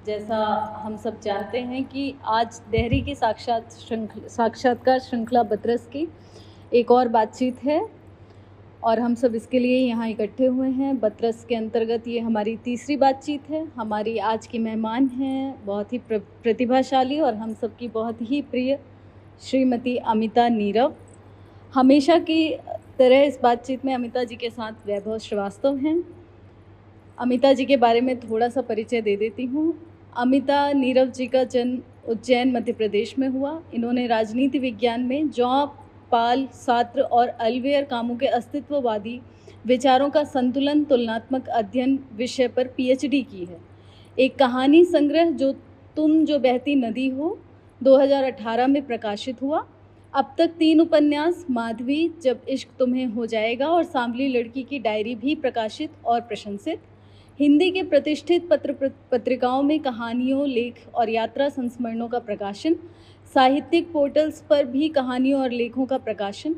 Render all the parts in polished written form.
जैसा हम सब जानते हैं कि आज देहरी की साक्षात्कार श्रृंखला बतरस की एक और बातचीत है और हम सब इसके लिए यहाँ इकट्ठे हुए हैं। बतरस के अंतर्गत ये हमारी तीसरी बातचीत है। हमारी आज की मेहमान हैं बहुत ही प्रतिभाशाली और हम सब की बहुत ही प्रिय श्रीमती अमिता नीरव। हमेशा की तरह इस बातचीत में अमिता जी के साथ वैभव श्रीवास्तव हैं। अमिता जी के बारे में थोड़ा सा परिचय दे देती हूँ। अमिता नीरव जी का जन्म उज्जैन मध्य प्रदेश में हुआ। इन्होंने राजनीति विज्ञान में जॉ पाल सात्र और अल्वेयर कामू के अस्तित्ववादी विचारों का संतुलन तुलनात्मक अध्ययन विषय पर पीएचडी की है। एक कहानी संग्रह तुम जो बहती नदी हो 2018 में प्रकाशित हुआ। अब तक 3 उपन्यास माधवी, जब इश्क तुम्हें हो जाएगा और सांवली लड़की की डायरी भी प्रकाशित और प्रशंसित। हिंदी के प्रतिष्ठित पत्रिकाओं में कहानियों, लेख और यात्रा संस्मरणों का प्रकाशन। साहित्यिक पोर्टल्स पर भी कहानियों और लेखों का प्रकाशन।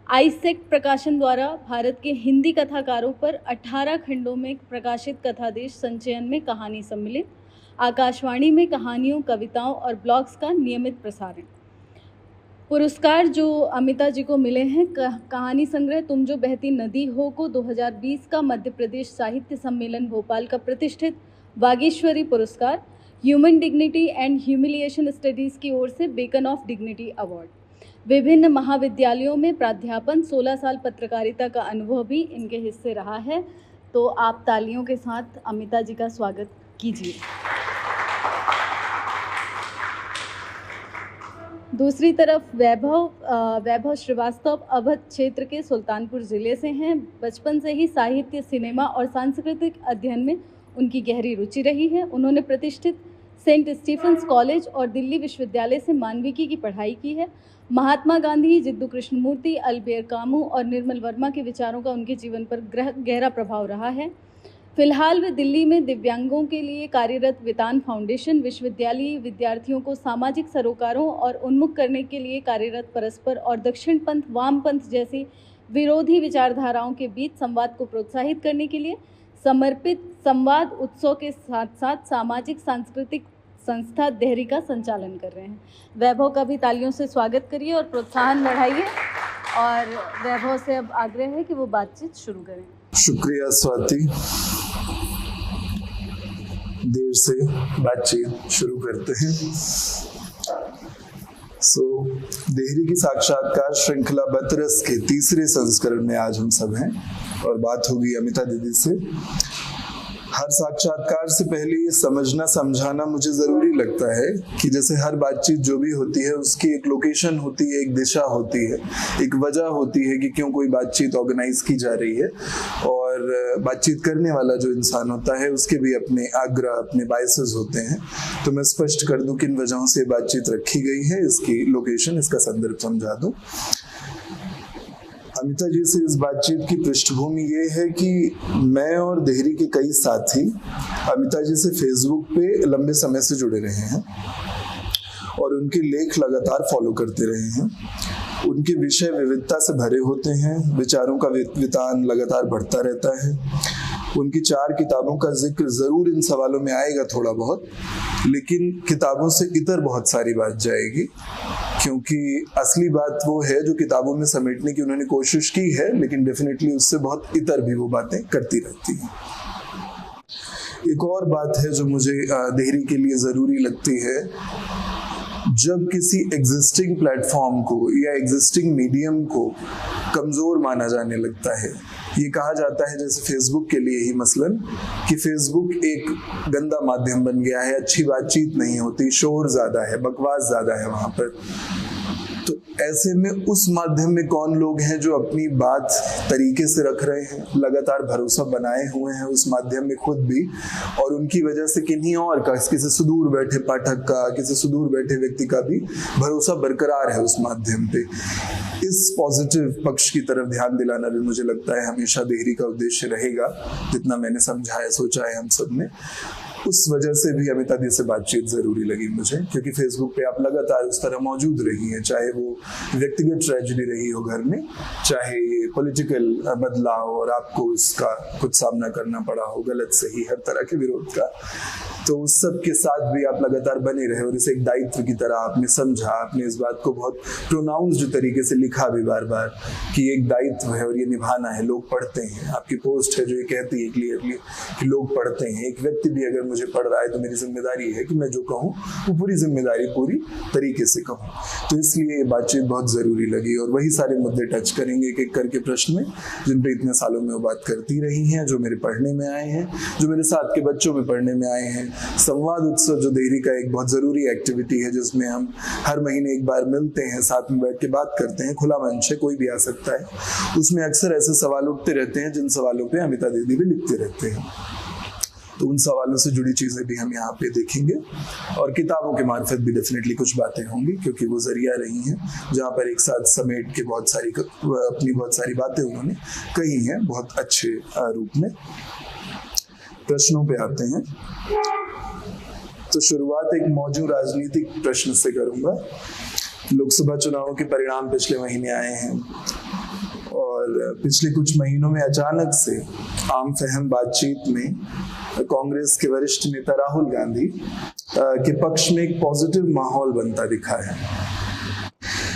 आईसेक्ट प्रकाशन द्वारा भारत के हिंदी कथाकारों पर 18 खंडों में प्रकाशित कथादेश संचयन में कहानी सम्मिलित। आकाशवाणी में कहानियों, कविताओं और ब्लॉग्स का नियमित प्रसारण। पुरस्कार जो अमिता जी को मिले हैं, कहानी संग्रह तुम जो बहती नदी हो को 2020 का मध्य प्रदेश साहित्य सम्मेलन भोपाल का प्रतिष्ठित वागीश्वरी पुरस्कार, human dignity and humiliation studies की ओर से बेकन ऑफ डिग्निटी अवार्ड। विभिन्न महाविद्यालयों में प्राध्यापन, 16 साल पत्रकारिता का अनुभव भी इनके हिस्से रहा है। तो आप तालियों के साथ अमिता जी का स्वागत कीजिए। दूसरी तरफ वैभव श्रीवास्तव अवध क्षेत्र के सुल्तानपुर ज़िले से हैं। बचपन से ही साहित्य, सिनेमा और सांस्कृतिक अध्ययन में उनकी गहरी रुचि रही है। उन्होंने प्रतिष्ठित सेंट स्टीफेंस कॉलेज और दिल्ली विश्वविद्यालय से मानविकी की पढ़ाई की है। महात्मा गांधी, जिद्दू कृष्णमूर्ति, अल्बेयर कामू और निर्मल वर्मा के विचारों का उनके जीवन पर गहरा प्रभाव रहा है। फिलहाल वे दिल्ली में दिव्यांगों के लिए कार्यरत वितान फाउंडेशन, विश्वविद्यालयी विद्यार्थियों को सामाजिक सरोकारों और उन्मुख करने के लिए कार्यरत परस्पर और दक्षिणपंथ, वामपंथ जैसी विरोधी विचारधाराओं के बीच संवाद को प्रोत्साहित करने के लिए समर्पित संवाद उत्सव के साथ साथ सामाजिक सांस्कृतिक संस्था देहरी का संचालन कर रहे हैं। वैभव का भी तालियों से स्वागत करिए और प्रोत्साहन बढ़ाइए। और वैभव से अब आग्रह है कि वो बातचीत शुरू करें। शुक्रिया स्वाति। देर से बातचीत शुरू करते हैं। देहरी की साक्षात्कार श्रृंखला बतरस के तीसरे संस्करण में आज हम सब हैं और बात होगी अमिता दीदी से। हर साक्षात्कार से पहले ये समझना समझाना मुझे जरूरी लगता है कि जैसे हर बातचीत जो भी होती है उसकी एक लोकेशन होती है, एक दिशा होती है, एक वजह होती है कि क्यों कोई बातचीत ऑर्गेनाइज की जा रही है, और बातचीत करने वाला जो इंसान होता है उसके भी अपने आग्रह, अपने बायसेस होते हैं। तो मैं स्पष्ट कर दूं किन वजहों से बातचीत रखी गई है, इसकी लोकेशन, इसका संदर्भ समझा दूं। अमिता जी से इस बातचीत की पृष्ठभूमि ये है कि मैं और देहरी के कई साथी अमिता जी से फेसबुक पे लंबे समय से जुड़े रहे हैं और उनके लेख लगातार फॉलो करते रहे हैं। उनके विषय विविधता से भरे होते हैं, विचारों का वितान लगातार बढ़ता रहता है। उनकी 4 किताबों का जिक्र जरूर इन सवालों में आएगा थोड़ा बहुत, लेकिन किताबों से इतर बहुत सारी बात जाएगी, क्योंकि असली बात वो है जो किताबों में समेटने की उन्होंने कोशिश की है, लेकिन डेफिनेटली उससे बहुत इतर भी वो बातें करती रहती हैं। एक और बात है जो मुझे देहरी के लिए जरूरी लगती है, जब किसी एग्जिस्टिंग प्लेटफॉर्म को या एग्जिस्टिंग मीडियम को कमजोर माना जाने लगता है, ये कहा जाता है जैसे फेसबुक के लिए ही मसलन कि फेसबुक एक गंदा माध्यम बन गया है, अच्छी बातचीत नहीं होती, शोर ज्यादा है, बकवास ज्यादा है वहां पर। तो ऐसे में उस माध्यम में कौन लोग हैं जो अपनी बात तरीके से रख रहे हैं, लगातार भरोसा बनाए हुए हैं उस माध्यम में खुद भी, और उनकी वजह से किन्हीं और का, किसी सुदूर बैठे पाठक का, किसी सुदूर बैठे व्यक्ति का भी भरोसा बरकरार है उस माध्यम पे। इस पॉजिटिव पक्ष की तरफ ध्यान दिलाना भी मुझे लगता है हमेशा देहरी का उद्देश्य रहेगा, जितना मैंने समझा है, सोचा है हम सब ने। उस वजह से भी अमिता दी से बातचीत जरूरी लगी मुझे, क्योंकि फेसबुक पे आप लगातार उस तरह मौजूद रही हैं, चाहे वो व्यक्तिगत ट्रेजेडी रही हो घर में, चाहे पॉलिटिकल बदलाव और आपको इसका कुछ सामना करना पड़ा हो, गलत सही हर तरह के विरोध का, तो उस सब के साथ भी आप लगातार बने रहे और इसे एक दायित्व की तरह आपने समझा। आपने इस बात को बहुत प्रोनाउंस्ड तरीके से लिखा भी बार बार कि एक दायित्व है और ये निभाना है। लोग पढ़ते हैं, आपकी पोस्ट है जो ये कहती है क्लियरली कि लोग पढ़ते हैं। एक व्यक्ति भी अगर मुझे पढ़ रहा है तो मेरी जिम्मेदारी है कि मैं जो कहूँ वो पूरी जिम्मेदारी पूरी तरीके से कहूँ। तो इसलिए ये बातचीत बहुत जरूरी लगी और वही सारे मुद्दे टच करेंगे एक एक करके प्रश्न में, जिन पे इतने सालों में वो बात करती रही हैं, जो मेरे पढ़ने में आए हैं, जो मेरे साथ के बच्चों में पढ़ने में आए हैं। संवाद उत्सव जो देहरी का एक बहुत जरूरी एक्टिविटी है, जिसमें हम हर महीने एक बार मिलते हैं, साथ में बैठ के बात करते हैं, खुला मंच है, कोई भी आ सकता है। उसमें अक्सर ऐसे सवाल उठते रहते हैं जिन सवालों पे अमिता दीदी भी लिखते रहते हैं। तो उन सवालों से जुड़ी चीजें भी हम यहाँ पे देखेंगे और किताबों के मार्फत भी डेफिनेटली कुछ बातें होंगी, क्योंकि वो जरिया रही हैं जहाँ पर एक साथ समेट के अपनी बहुत सारी बातें उन्होंने कही हैं बहुत अच्छे रूप में। प्रश्नों पे आते हैं। तो शुरुआत एक मौजूद राजनीतिक प्रश्न से करूंगा। लोकसभा चुनावों के परिणाम पिछले महीने आए हैं और पिछले कुछ महीनों में अचानक से आम फहम बातचीत में कांग्रेस के वरिष्ठ नेता राहुल गांधी के पक्ष में एक पॉजिटिव माहौल बनता दिखा है।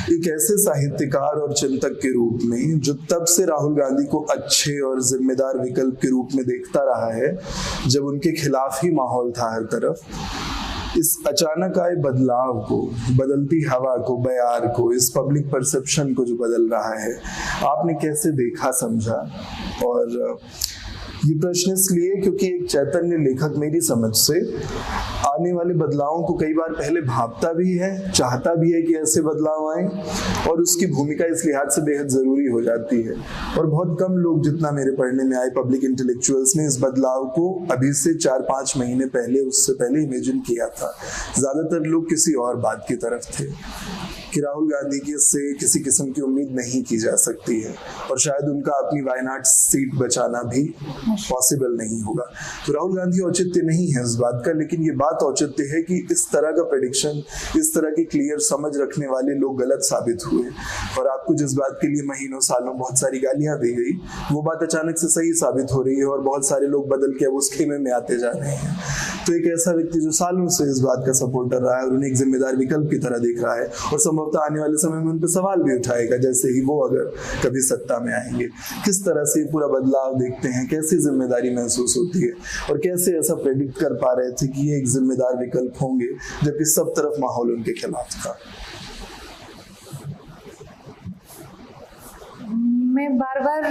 एक ऐसे साहित्यकार और चिंतक के रूप में जो तब से राहुल गांधी को अच्छे और जिम्मेदार विकल्प के रूप में देखता रहा है जब उनके खिलाफ ही माहौल था हर तरफ, इस अचानक आए बदलाव को, बदलती हवा को, बयार को, इस पब्लिक परसेप्शन को जो बदल रहा है, आपने कैसे देखा, समझा? और ये प्रश्न इसलिए क्योंकि एक चैतन्य लेखक मेरी समझ से आने वाले बदलावों को कई बार पहले भांपता भी है, चाहता भी है कि ऐसे बदलाव आए, और उसकी भूमिका इस लिहाज से बेहद जरूरी हो जाती है। और बहुत कम लोग, जितना मेरे पढ़ने में आए पब्लिक इंटेलेक्चुअल्स ने, इस बदलाव को अभी से 4-5 महीने पहले, उससे पहले इमेजिन किया था। ज्यादातर लोग किसी और बात की तरफ थे कि राहुल गांधी की से किसी किस्म की उम्मीद नहीं की जा सकती है और शायद उनका अपनी वायनाड सीट बचाना भी पॉसिबल नहीं होगा। तो राहुल गांधी औचित्य नहीं है इस बात का, लेकिन ये बात औचित्य है कि इस तरह का प्रेडिक्शन, इस तरह की क्लियर समझ रखने वाले लोग गलत साबित हुए और आपको जिस बात के लिए महीनों सालों बहुत सारी गालियां दी गई, वो बात अचानक से सही साबित हो रही है और बहुत सारे लोग बदल के अब उस खेमे में आते जा रहे हैं। तो एक ऐसा व्यक्ति जो सालों से इस बात का सपोर्टर रहा है और उन्हें एक जिम्मेदार विकल्प की तरह देख रहा है और संभवतः आने वाले समय में उन पर सवाल भी उठाएगा जैसे ही वो अगर कभी सत्ता में आएंगे, किस तरह से पूरा बदलाव देखते हैं, कैसी जिम्मेदारी महसूस होती है और कैसे ऐसा प्रेडिक्ट कर पा रहे थे कि ये एक जिम्मेदार विकल्प होंगे जबकि सब तरफ माहौल उनके खिलाफ था। मैं बार बार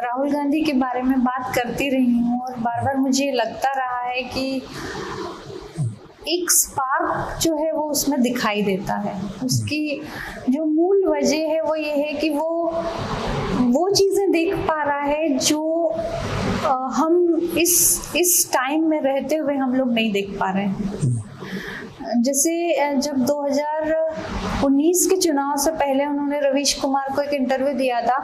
राहुल गांधी के बारे में बात करती रही हूँ और बार बार मुझे लगता रहा है कि एक स्पार्क जो है वो उसमें दिखाई देता है। उसकी जो मूल वजह है वो ये है कि वो चीज़ें देख पा रहा है जो हम इस टाइम में रहते हुए हम लोग नहीं देख पा रहे हैं। जैसे जब 2019 के चुनाव से पहले उन्होंने रवीश कुमार को एक इंटरव्यू दिया था,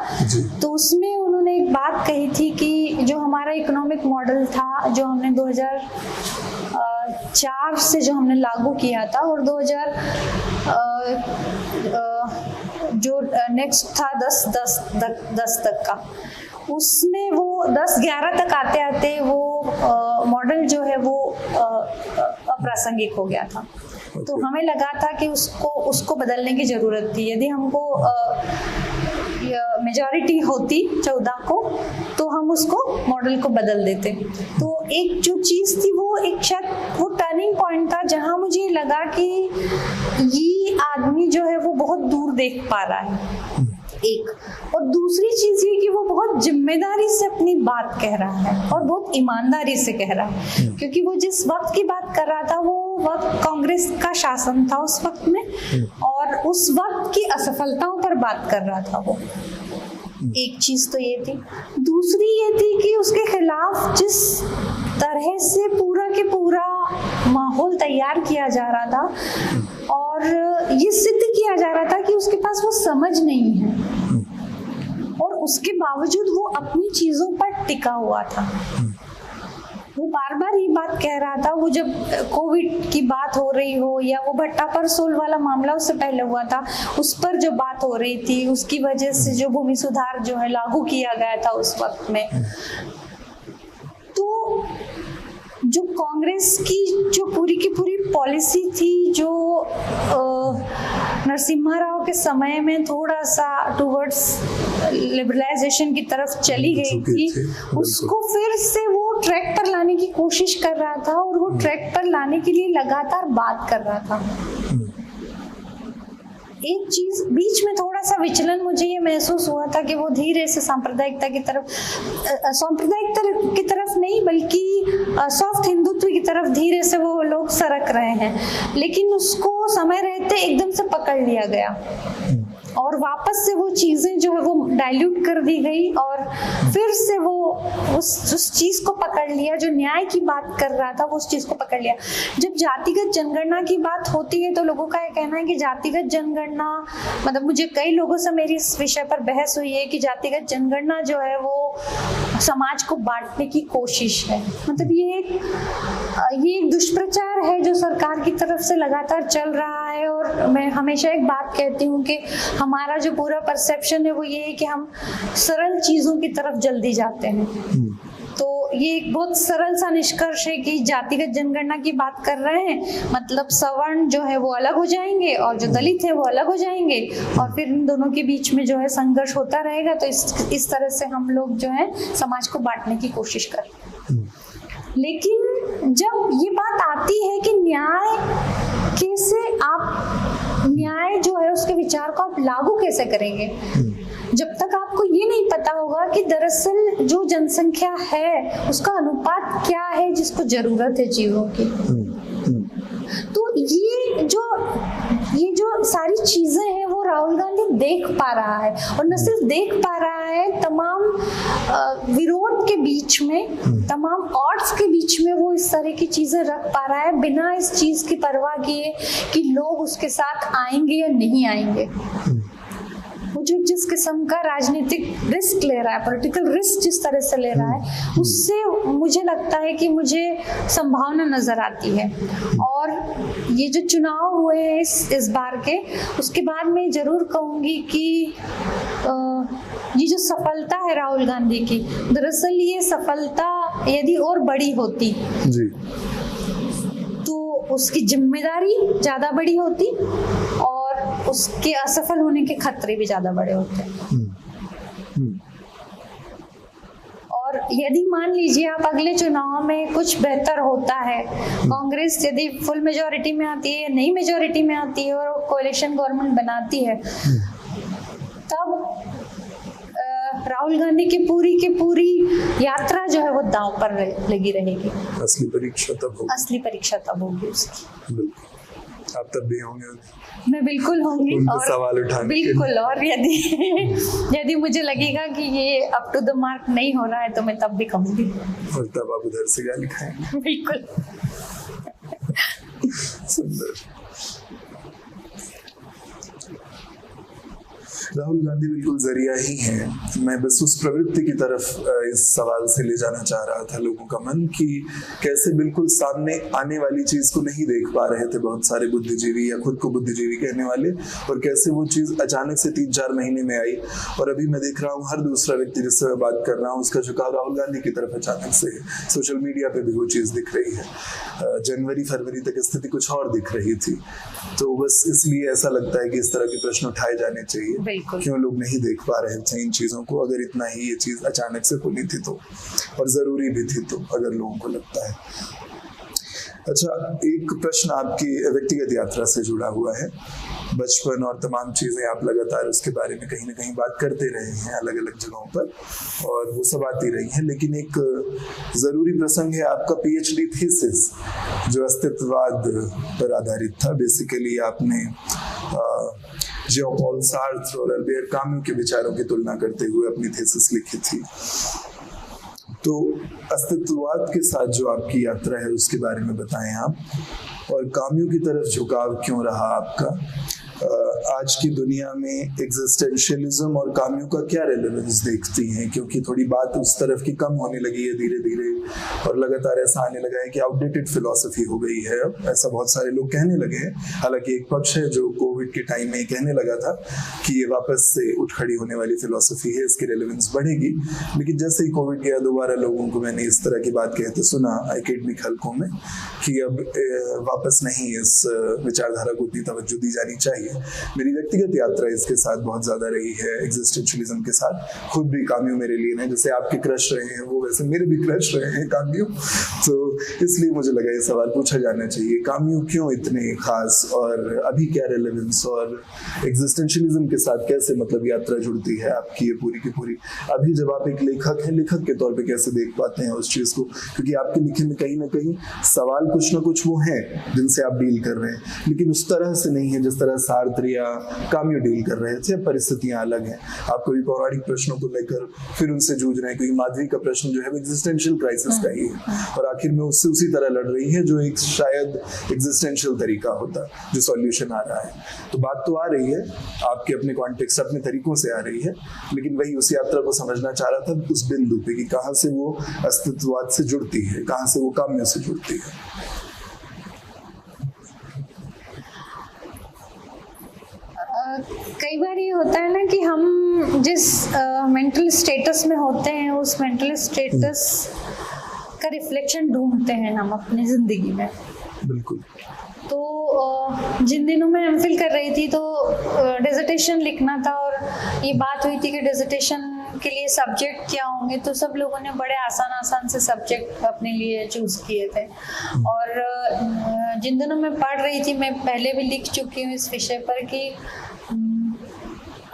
तो उसमें उन्होंने एक बात कही थी कि जो हमारा इकोनॉमिक मॉडल था, जो हमने 2004 से जो हमने लागू किया था और 2000 जो नेक्स्ट था 10 तक का, उसमें वो 10-11 तक आते आते वो मॉडल जो है वो अप्रासंगिक हो गया था। तो हमें लगा था कि उसको बदलने की जरूरत थी। यदि हमको मेजॉरिटी होती 14 को तो हम उसको मॉडल को बदल देते। तो एक जो चीज़ थी वो एक शायद वो टर्निंग पॉइंट था जहां मुझे लगा कि ये आदमी जो है वो बहुत दूर देख पा रहा है, एक। और दूसरी चीज ये कि वो बहुत जिम्मेदारी से अपनी बात कह रहा है और बहुत ईमानदारी से कह रहा है, क्योंकि वो जिस वक्त की बात कर रहा था वो वक्त कांग्रेस का शासन था उस वक्त में और उस वक्त की असफलताओं पर बात कर रहा था वो। एक चीज तो ये थी। दूसरी ये थी कि उसके खिलाफ जिस तरह से पूरा के पूरा माहौल तैयार किया जा रहा था और ये सिद्ध किया जा रहा था कि उसके पास वो समझ नहीं है और उसके बावजूद वो अपनी चीजों पर टिका हुआ था। वो बार बार ये बात कह रहा था, वो जब कोविड की बात हो रही हो या वो भट्टा परसोल वाला मामला उससे पहले हुआ था, उस पर जो बात हो रही थी, उसकी वजह से जो भूमि सुधार जो है लागू किया गया था उस वक्त में, तो कांग्रेस की जो पूरी की पूरी पॉलिसी थी, जो नरसिम्हा राव के समय में थोड़ा सा टुवर्ड्स लिबरलाइजेशन की तरफ चली गई थी, उसको फिर से वो ट्रैक पर लाने की कोशिश कर रहा था और वो ट्रैक पर लाने के लिए लगातार बात कर रहा था। एक चीज बीच में थोड़ा सा विचलन मुझे ये महसूस हुआ था कि वो धीरे से सांप्रदायिकता की तरफ नहीं बल्कि सॉफ्ट हिंदुत्व की तरफ धीरे से वो लोग सरक रहे हैं, लेकिन उसको समय रहते एकदम से पकड़ लिया गया और वापस से वो चीजें जो है वो डाइल्यूट कर दी गई और फिर से वो उस चीज को पकड़ लिया जो न्याय की बात कर रहा था, वो उस चीज को पकड़ लिया। जब जातिगत जनगणना की बात होती है तो लोगों का ये कहना है कि जातिगत जनगणना, मतलब मुझे कई लोगों से मेरी इस विषय पर बहस हुई है कि जातिगत जनगणना जो है वो समाज को बांटने की कोशिश है। मतलब ये एक दुष्प्रचार है जो सरकार की तरफ से लगातार चल रहा है। और मैं हमेशा एक बात कहती हूँ कि हमारा जो पूरा परसेप्शन है वो ये है कि हम सरल चीजों की तरफ जल्दी जाते हैं। तो ये एक बहुत सरल सा निष्कर्ष है कि जातिगत जनगणना की बात कर रहे हैं, मतलब सवर्ण जो है वो अलग हो जाएंगे और जो दलित है वो अलग हो जाएंगे और फिर इन दोनों के बीच में जो है संघर्ष होता रहेगा। तो इस तरह से हम लोग जो है समाज को बांटने की कोशिश करते हैं। लेकिन जब ये बात आती है कि न्याय जो है उसके विचार को आप लागू कैसे करेंगे, जब तक आपको ये नहीं पता होगा कि दरअसल जो जनसंख्या है उसका अनुपात क्या है जिसको जरूरत है चीजों की, तो ये जो सारी चीजें हैं वो राहुल गांधी देख पा रहा है। और न सिर्फ देख पा रहा है, तमाम विरोध के बीच में, तमाम ऑड्स के बीच में वो इस तरह की चीजें रख पा रहा है बिना इस चीज की परवाह किए कि लोग उसके साथ आएंगे या नहीं आएंगे। वो जो जिस किस्म का राजनीतिक रिस्क ले रहा है, पॉलिटिकल रिस्क जिस तरह से ले रहा है, उससे मुझे लगता है कि मुझे संभावना नजर आती है। और ये जो चुनाव हुए हैं इस बार के, उसके बाद मैं जरूर कहूंगी कि ये जो सफलता है राहुल गांधी की, दरअसल ये सफलता यदि और बड़ी होती जी तो उसकी जिम्मेदारी ज्यादा बड़ी होती और उसके असफल होने के खतरे भी ज्यादा बड़े होते हैं। और यदि मान लीजिए आप अगले चुनाव में कुछ बेहतर होता है, कांग्रेस यदि फुल मेजॉरिटी में आती है या नई मेजॉरिटी में आती है और कोalition गवर्नमेंट बनाती है, तब राहुल गांधी की पूरी यात्रा जो है वो दांव पर लगी रहेगी। असली परीक्षा तब होगी उसकी। आप तब भी होंगे? मैं बिल्कुल होंगी और सवाल उठाने बिल्कुल। और यदि मुझे लगेगा कि ये अप टू द मार्क नहीं हो रहा है तो मैं तब भी कहूंगी। और तब आप उधर से गाली खाएंगे? बिल्कुल। सुंदर। राहुल गांधी बिल्कुल जरिया ही है। मैं बस उस प्रवृत्ति की तरफ इस सवाल से ले जाना चाह रहा था लोगों का मन, कि कैसे बिल्कुल सामने आने वाली चीज को नहीं देख पा रहे थे बहुत सारे बुद्धिजीवी या खुद को बुद्धिजीवी कहने वाले, और कैसे वो चीज अचानक से 3-4 महीने में आई। और अभी मैं देख रहा हूँ हर दूसरा व्यक्ति जिससे मैं बात कर रहा हूँ उसका झुकाव राहुल गांधी की तरफ अचानक से है। सोशल मीडिया पे भी वो चीज दिख रही है। जनवरी-फरवरी तक स्थिति कुछ और दिख रही थी। तो बस इसलिए ऐसा लगता है कि इस तरह के प्रश्न उठाए जाने चाहिए, क्यों लोग नहीं देख पा रहे थे इन चीजों को। अगर इतना ही ये चीज अचानक से खुली थी तो, और जरूरी भी थी तो, अगर लोगों को लगता है। अच्छा, एक प्रश्न आपकी व्यक्तिगत यात्रा से जुड़ा हुआ है। बचपन और तमाम चीजें आप लगातार उसके बारे में कहीं ना कहीं बात करते रहे हैं अलग अलग जगहों पर, और वो सब आती रही हैं। लेकिन एक जरूरी प्रसंग है आपका पीएचडी थीसिस, जो अस्तित्ववाद पर आधारित था। बेसिकली आपने जेन पॉल सार्त्र और अल्बेर काम्यू के विचारों की तुलना करते हुए अपनी थीसिस लिखी थी। तो अस्तित्ववाद के साथ जो आपकी यात्रा है उसके बारे में बताएं आप, और काम्यू की तरफ झुकाव क्यों रहा आपका, आज की दुनिया में एग्जिस्टेंशियलिज्म और काम्यू का क्या रेलेवेंस देखती हैं, क्योंकि थोड़ी बात उस तरफ की कम होने लगी है धीरे धीरे, और लगातार ऐसा आने लगा है कि आउटडेटेड फिलॉसफी हो गई है, ऐसा बहुत सारे लोग कहने लगे हैं। हालांकि एक पक्ष है जो कोविड के टाइम में कहने लगा था कि ये वापस से उठ खड़ी होने वाली फिलॉसफी है, इसकी रेलेवेंस बढ़ेगी, लेकिन जैसे ही कोविड गया दोबारा लोगों को मैंने इस तरह की बात कहते सुना एकेडमिक हलकों में कि अब वापस नहीं इस विचारधारा को उतनी तवज्जो दी जानी चाहिए। मेरी व्यक्तिगत यात्रा इसके साथ बहुत ज्यादा रही है, एग्जिस्टेंशियलिज्म के साथ। खुद भी काम्यू मेरे लिए है, जैसे आपके क्रश रहे हैं वो वैसे मेरे भी क्रश रहे हैं काम्यू, तो इसलिए मुझे लगा ये सवाल पूछा जाना चाहिए, काम्यू क्यों इतने खास और अभी क्या रेलेवेंस, और एग्जिस्टेंशियलिज्म के साथ कैसे मतलब यात्रा जुड़ती है आपकी ये पूरी की पूरी। अभी जब आप एक लेखक हैं, लेखक के तौर पे कैसे देख पाते हैं उस चीज को, क्योंकि आपके लिखे में कहीं ना कहीं सवाल कुछ ना कुछ वो हैं जिनसे आप डील कर रहे हैं, लेकिन उस तरह से नहीं है जिस तरह सार्त्र या काम्यू डील कर रहे थे। परिस्थितियां अलग हैं, आप कोई पौराणिक प्रश्नों को लेकर फिर उनसे जूझ रहे हैं, क्योंकि माधवी का प्रश्न जो है वो एग्जिस्टेंशियल क्राइसिस का ही है, और आखिर में उससे उसी तरह लड़ रही है जो एक शायद एग्जिस्टेंशियल तरीका होता जो सॉल्यूशन आ रहा है। तो बात तो आ रही है, आपके अपने कॉन्टेक्स्ट अपने तरीकों से आ रही है, लेकिन वही उस यात्रा को समझना चाह रहा था उस बिंदु पे कि कहाँ से वो अस्तित्ववाद से जुड़ती है, कहाँ से वो काम्य से जुड़ती है। कई बार ये होता है ना कि हम जिस मेंटल स्टेटस में होते हैं उस मेंटल स्टेटस का रिफ्लेक्शन ढूंढते हैं हम अपनी जिंदगी में। बिल्कुल। तो जिन दिनों में एमफिल कर रही थी तो डिसर्टेशन लिखना था, और ये बात हुई थी कि डिसर्टेशन के लिए सब्जेक्ट क्या होंगे, तो सब लोगों ने बड़े आसान से सब्जेक्ट अपने लिए चूज किए थे। और जिन दिनों मैं पढ़ रही थी, मैं पहले भी लिख चुकी हूँ इस विषय पर कि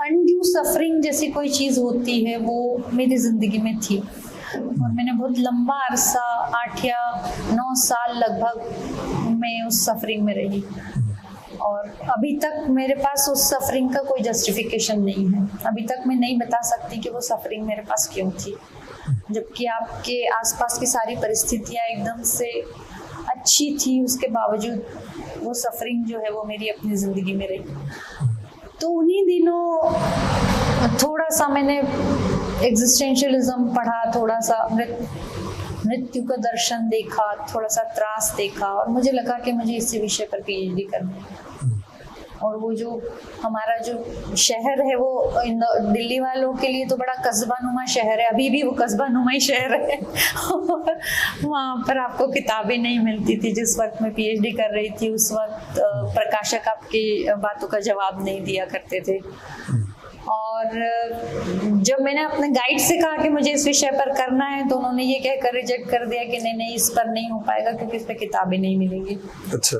अनड्यू सफरिंग जैसी कोई चीज़ होती है वो मेरी ज़िंदगी में थी, और मैंने बहुत लंबा अरसा 8 या 9 साल लगभग मैं उस सफरिंग में रही, और अभी तक मेरे पास उस सफरिंग का कोई जस्टिफिकेशन नहीं है। अभी तक मैं नहीं बता सकती कि वो सफरिंग मेरे पास क्यों थी, जबकि आपके आसपास की सारी परिस्थितियाँ एकदम से अच्छी थी, उसके बावजूद वो सफरिंग जो है वो मेरी अपनी ज़िंदगी में रही। तो उन्हीं दिनों थोड़ा सा मैंने एग्जिस्टेंशियलिज्म पढ़ा, थोड़ा सा मृत्यु का दर्शन देखा, थोड़ा सा त्रास देखा, और मुझे लगा कि मुझे इसी विषय पर पीएचडी करनी है। और वो जो हमारा जो शहर है वो दिल्ली वालों के लिए तो बड़ा कस्बा नुमा शहर है, अभी भी वो कस्बा नुमा ही शहर है। वहाँ पर आपको किताबें नहीं मिलती थी। जिस वक्त मैं पीएचडी कर रही थी उस वक्त प्रकाशक आपकी बातों का जवाब नहीं दिया करते थे। और जब मैंने अपने गाइड से कहा कि मुझे इस विषय पर करना है, तो उन्होंने ये कहकर रिजेक्ट कर दिया कि नहीं इस पर नहीं हो पाएगा क्योंकि इस पर किताबें नहीं मिलेंगी। अच्छा।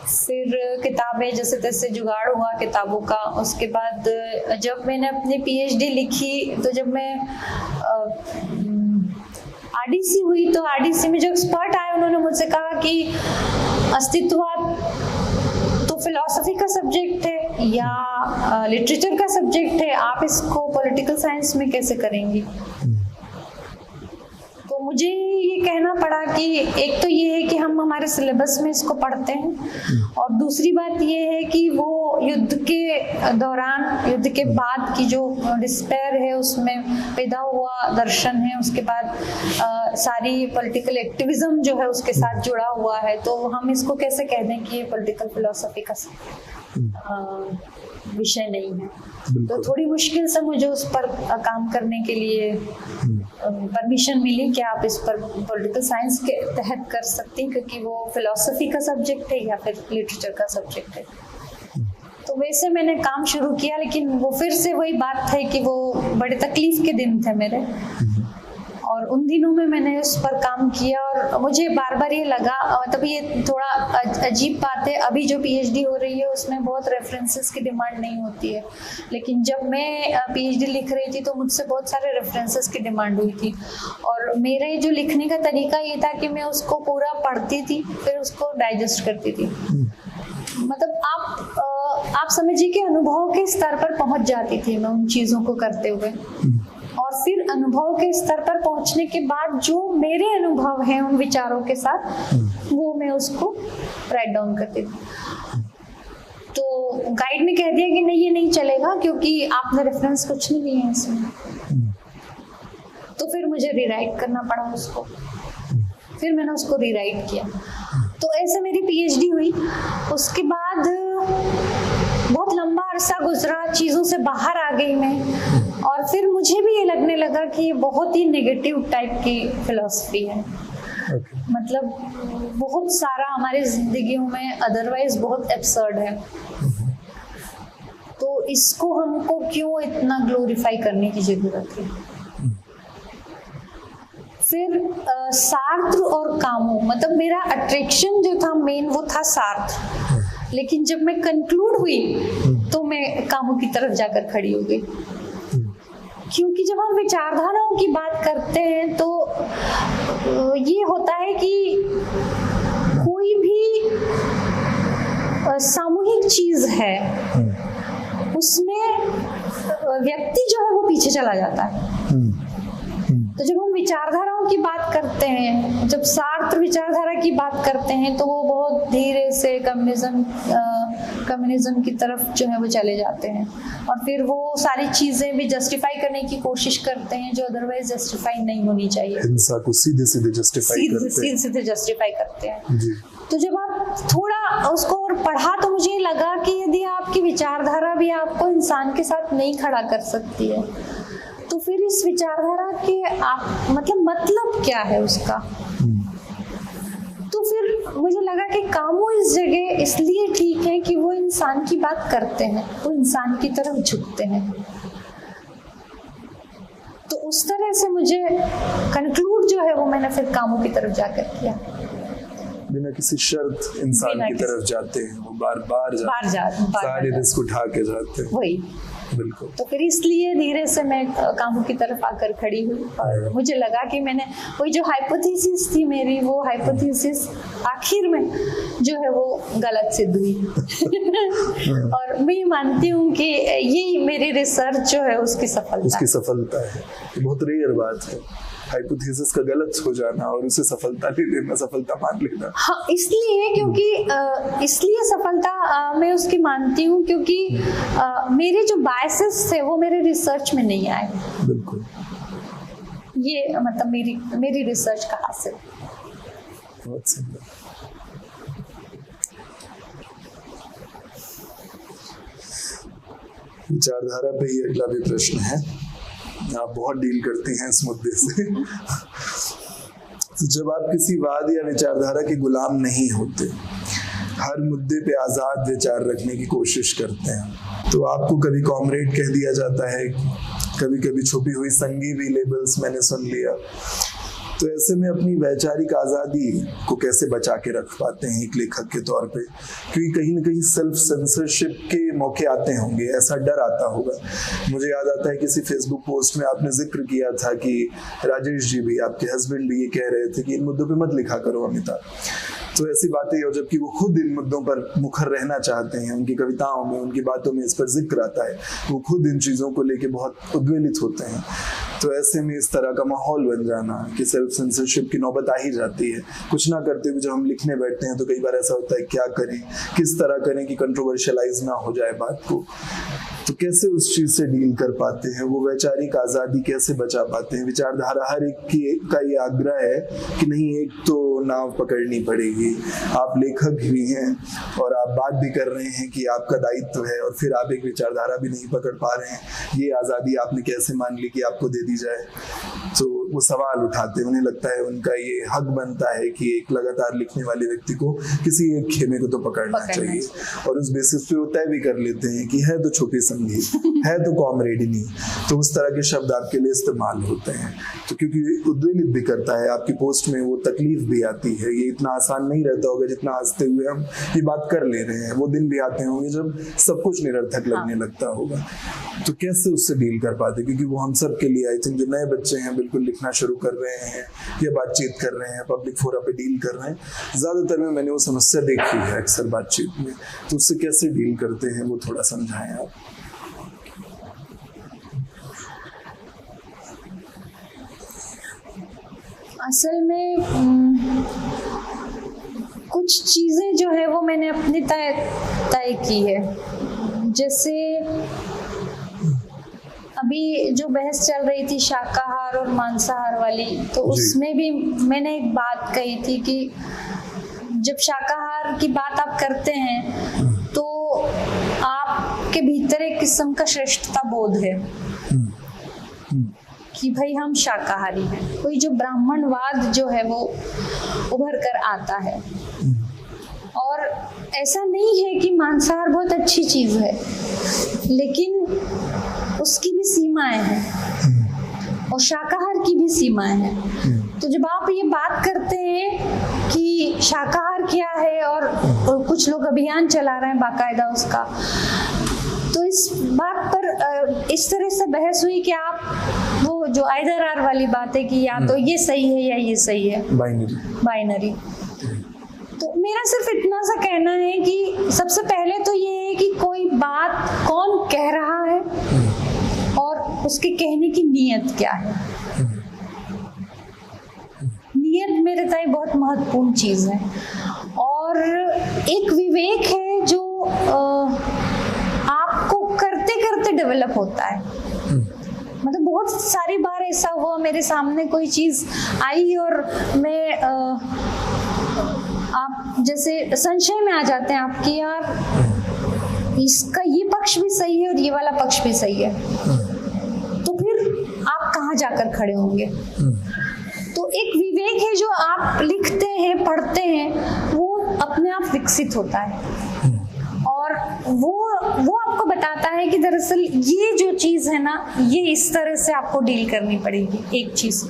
फिर किताबें जैसे तैसे जुगाड़ हुआ किताबों का। उसके बाद जब मैंने अपनी पीएचडी लिखी, तो जब मैं आरडीसी हुई, तो आरडीसी में जो एक्सपर्ट आए उन्होंने मुझसे कहा कि अस्तित्ववाद तो फिलॉसफी का सब्जेक्ट है या लिटरेचर का सब्जेक्ट है, आप इसको पॉलिटिकल साइंस में कैसे करेंगी। तो मुझे ये कहना पड़ा कि एक तो ये है कि हम हमारे सिलेबस में इसको पढ़ते हैं, और दूसरी बात ये है कि वो युद्ध के दौरान, युद्ध के बाद की जो डिस्पेयर है उसमें पैदा हुआ दर्शन है, उसके बाद सारी पॉलिटिकल एक्टिविज्म जो है उसके साथ जुड़ा हुआ है। तो हम इसको कैसे कह दें कि ये पॉलिटिकल फिलॉसफी का विषय नहीं है। तो थोड़ी मुश्किल से मुझे उस पर काम करने के लिए परमिशन मिली कि आप इस पर पॉलिटिकल साइंस के तहत कर सकते हैं, क्योंकि वो फिलॉसफी का सब्जेक्ट है या फिर लिटरेचर का सब्जेक्ट है। तो वैसे मैंने काम शुरू किया, लेकिन वो फिर से वही बात है कि वो बड़े तकलीफ के दिन थे मेरे, और उन दिनों में मैंने उस पर काम किया। और मुझे बार बार ये लगा, मतलब ये थोड़ा अजीब बात है, अभी जो पीएचडी हो रही है उसमें बहुत रेफरेंसेस की डिमांड नहीं होती है, लेकिन जब मैं पीएचडी लिख रही थी तो मुझसे बहुत सारे रेफरेंसेस की डिमांड हुई थी। और मेरे जो लिखने का तरीका ये था कि मैं उसको पूरा पढ़ती थी, फिर उसको डाइजेस्ट करती थी। मतलब आप समझिए कि अनुभव के स्तर पर पहुंच जाती थी मैं उन चीजों को करते हुए, और फिर अनुभव के स्तर पर पहुंचने के बाद जो मेरे अनुभव हैं उन विचारों के साथ, वो मैं उसको राइट डाउन करती थी। तो गाइड ने कह दिया कि नहीं ये नहीं चलेगा क्योंकि आपने रेफरेंस कुछ नहीं दिए हैं इसमें। तो फिर मुझे रीराइट करना पड़ा उसको, फिर मैंने उसको रीराइट किया। तो ऐसे मेरी पीएचडी हुई। उसके बाद बहुत लंबा अरसा गुजरा, चीज़ों से बाहर आ गई मैं, और फिर मुझे भी ये लगने लगा कि ये बहुत ही नेगेटिव टाइप की फिलॉसफी है। मतलब बहुत सारा हमारी जिंदगियों में अदरवाइज बहुत एब्सर्ड है, तो इसको हमको क्यों इतना ग्लोरीफाई करने की जरूरत है। फिर सार्त्र और कामू, मतलब मेरा अट्रैक्शन जो था मेन वो था सार्त्र, लेकिन जब मैं कंक्लूड हुई तो मैं कामू की तरफ जाकर खड़ी हो गई। क्योंकि जब हम विचारधाराओं की बात करते हैं तो ये होता है कि कोई भी सामूहिक चीज है उसमें व्यक्ति जो है वो पीछे चला जाता है। तो जब हम विचारधाराओं की बात करते हैं, जब सार्त्र विचारधारा की बात करते हैं, तो वो बहुत धीरे से कम्युनिज्म की तरफ जो है वो चले जाते हैं, और फिर वो सारी चीजें भी जस्टिफाई करने की कोशिश करते हैं जो अदरवाइज जस्टिफाई नहीं होनी चाहिए। हिंसा को सीधे सीधे जस्टिफाई करते हैं जी। तो जब आप थोड़ा उसको और पढ़ा तो मुझे लगा कि यदि आपकी विचारधारा भी आपको इंसान के साथ नहीं खड़ा कर सकती है, तो फिर इस विचारधारा के आप मतलब क्या है उसका। तो फिर मुझे लगा कि कामू इस जगह इसलिए ठीक है कि वो इंसान की बात करते हैं, वो इंसान की तरफ झुकते हैं। तो उस तरह से मुझे कंक्लूड जो है वो मैंने फिर कामू की तरफ जाकर किया। बिना किसी शर्त इंसान की तरफ जाते हैं, वो बार बार सारे रिस्क उठा के जाते हैं। वही बिल्कुल। तो फिर इसलिए धीरे से मैं कामू की तरफ आकर खड़ी हुई, और मुझे लगा कि मैंने वही जो हाइपोथेसिस थी मेरी, वो हाइपोथेसिस आखिर में जो है वो गलत सिद्ध हुई। और मैं मानती हूँ कि ये मेरी रिसर्च जो है उसकी सफलता है। बहुत रेयर बात है हाइपोथेसिस का गलत हो जाना और उसे सफलता ले लेना, सफलता मान लेना। हाँ, इसलिए क्योंकि इसलिए सफलता मैं उसकी मानती हूँ क्योंकि मेरे जो बायसेस थे वो मेरे रिसर्च में नहीं आए। बिल्कुल, ये मतलब मेरी रिसर्च का हासिल। बहुत सुंदर। विचारधारा पे ही अगला भी प्रश्न है। आप बहुत डील करते हैं इस मुद्दे से। तो जब आप किसी वाद या विचारधारा के गुलाम नहीं होते, हर मुद्दे पे आजाद विचार रखने की कोशिश करते हैं, तो आपको कभी कॉमरेड कह दिया जाता है, कभी कभी छुपी हुई संगी भी लेबल्स मैंने सुन लिया। तो ऐसे में अपनी वैचारिक आज़ादी को कैसे बचा के रख पाते हैं एक लेखक के तौर पे? क्योंकि कहीं ना कहीं सेल्फ सेंसरशिप के मौके आते होंगे, ऐसा डर आता होगा। मुझे याद आता है किसी फेसबुक पोस्ट में आपने जिक्र किया था कि राजेश जी भी, आपके हस्बैंड भी, ये कह रहे थे कि इन मुद्दों पे मत लिखा करो अमिता। तो ऐसी बातें, और जबकि वो खुद इन मुद्दों पर मुखर रहना चाहते हैं, उनकी कविताओं में, उनकी बातों में इस पर जिक्र आता है, वो खुद इन चीज़ों को लेके बहुत उद्वेलित होते हैं। तो ऐसे में इस तरह का माहौल बन जाना कि सेल्फ सेंसरशिप की नौबत आ ही जाती है। कुछ ना करते हुए जब हम लिखने बैठते हैं तो कई बार ऐसा होता है, क्या करें, किस तरह करें कि कंट्रोवर्शियलाइज ना हो जाए बात को। तो कैसे उस चीज से डील कर पाते हैं, वो वैचारिक आज़ादी कैसे बचा पाते हैं? विचारधारा हर एक का ये आग्रह है कि नहीं, एक तो नाव पकड़नी पड़ेगी, आप लेखक भी हैं और आप बात भी कर रहे हैं कि आपका दायित्व है, और फिर आप एक विचारधारा भी नहीं पकड़ पा रहे हैं। ये आज़ादी आपने कैसे मान ली कि आपको दे दी जाए? तो वो सवाल उठाते हैं, उन्हें लगता है उनका ये हक बनता है कि एक लगातार लिखने वाले व्यक्ति को किसी एक खेमे को तो पकड़ना चाहिए, और उस बेसिस पे वो तय भी कर लेते हैं कि है तो छोटी संगी, है तो कॉमरेडनी, तो उस तरह के शब्द आपके लिए इस्तेमाल होते हैं। तो क्योंकि उद्वेलित भी करता है, आपकी पोस्ट में वो तकलीफ भी आती है, ये इतना आसान नहीं रहता होगा जितना हंसते हुए हम ये बात कर ले रहे हैं। वो दिन भी आते होंगे जब सब कुछ निरर्थक लगने लगता होगा। तो कैसे उससे डील कर पाते? क्योंकि वो हम सब के लिए, आई थिंक जो नए बच्चे हैं, बिल्कुल लिखना शुरू कर रहे हैं या बातचीत कर रहे हैं, पब्लिक फोरम पे डील कर रहे हैं, ज्यादातर में मैंने वो समस्या देखी है अक्सर बातचीत में। तो उससे कैसे डील करते हैं वो थोड़ा समझाएं आप। असल में कुछ कुछ चीजें जो है वो मैंने अपनी तय की है। जैसे अभी जो बहस चल रही थी शाकाहार और मांसाहार वाली, तो उसमें भी मैंने एक बात कही थी कि जब शाकाहार की बात आप करते हैं तो आपके भीतर एक किस्म का श्रेष्ठता बोध है कि भाई हम शाकाहारी हैं। कोई जो ब्राह्मणवाद जो है वो उभर कर आता है। और ऐसा नहीं है कि मांसाहार बहुत अच्छी चीज है, लेकिन उसकी भी सीमाएं हैं और शाकाहार की भी सीमाएं हैं। तो जब आप ये बात करते हैं कि शाकाहार क्या है और कुछ लोग अभियान चला रहे हैं बाकायदा उसका, तो इस बात पर इस तरह से बहस हुई कि आप वो जो आइदर आर वाली बात है कि या तो ये सही है या ये सही है, बाइनरी। तो मेरा सिर्फ इतना सा कहना है कि सबसे पहले तो ये है कि कोई बात कौन कह रहा है और उसके कहने की नीयत क्या है। नीयत मेरे ताई बहुत महत्वपूर्ण चीज है। और एक विवेक है जो आपको करते करते डेवलप होता है। मतलब बहुत सारी बार ऐसा हुआ, मेरे सामने कोई चीज आई और मैं आप जैसे संशय में आ जाते हैं आपकी, यार इसका ये पक्ष भी सही है और ये वाला पक्ष भी सही है, तो फिर आप कहाँ जाकर खड़े होंगे। तो एक विवेक है जो आप लिखते हैं, पढ़ते हैं, वो अपने आप विकसित होता है और वो आपको बताता है कि दरअसल ये जो चीज है ना, ये इस तरह से आपको डील करनी पड़ेगी, एक चीज।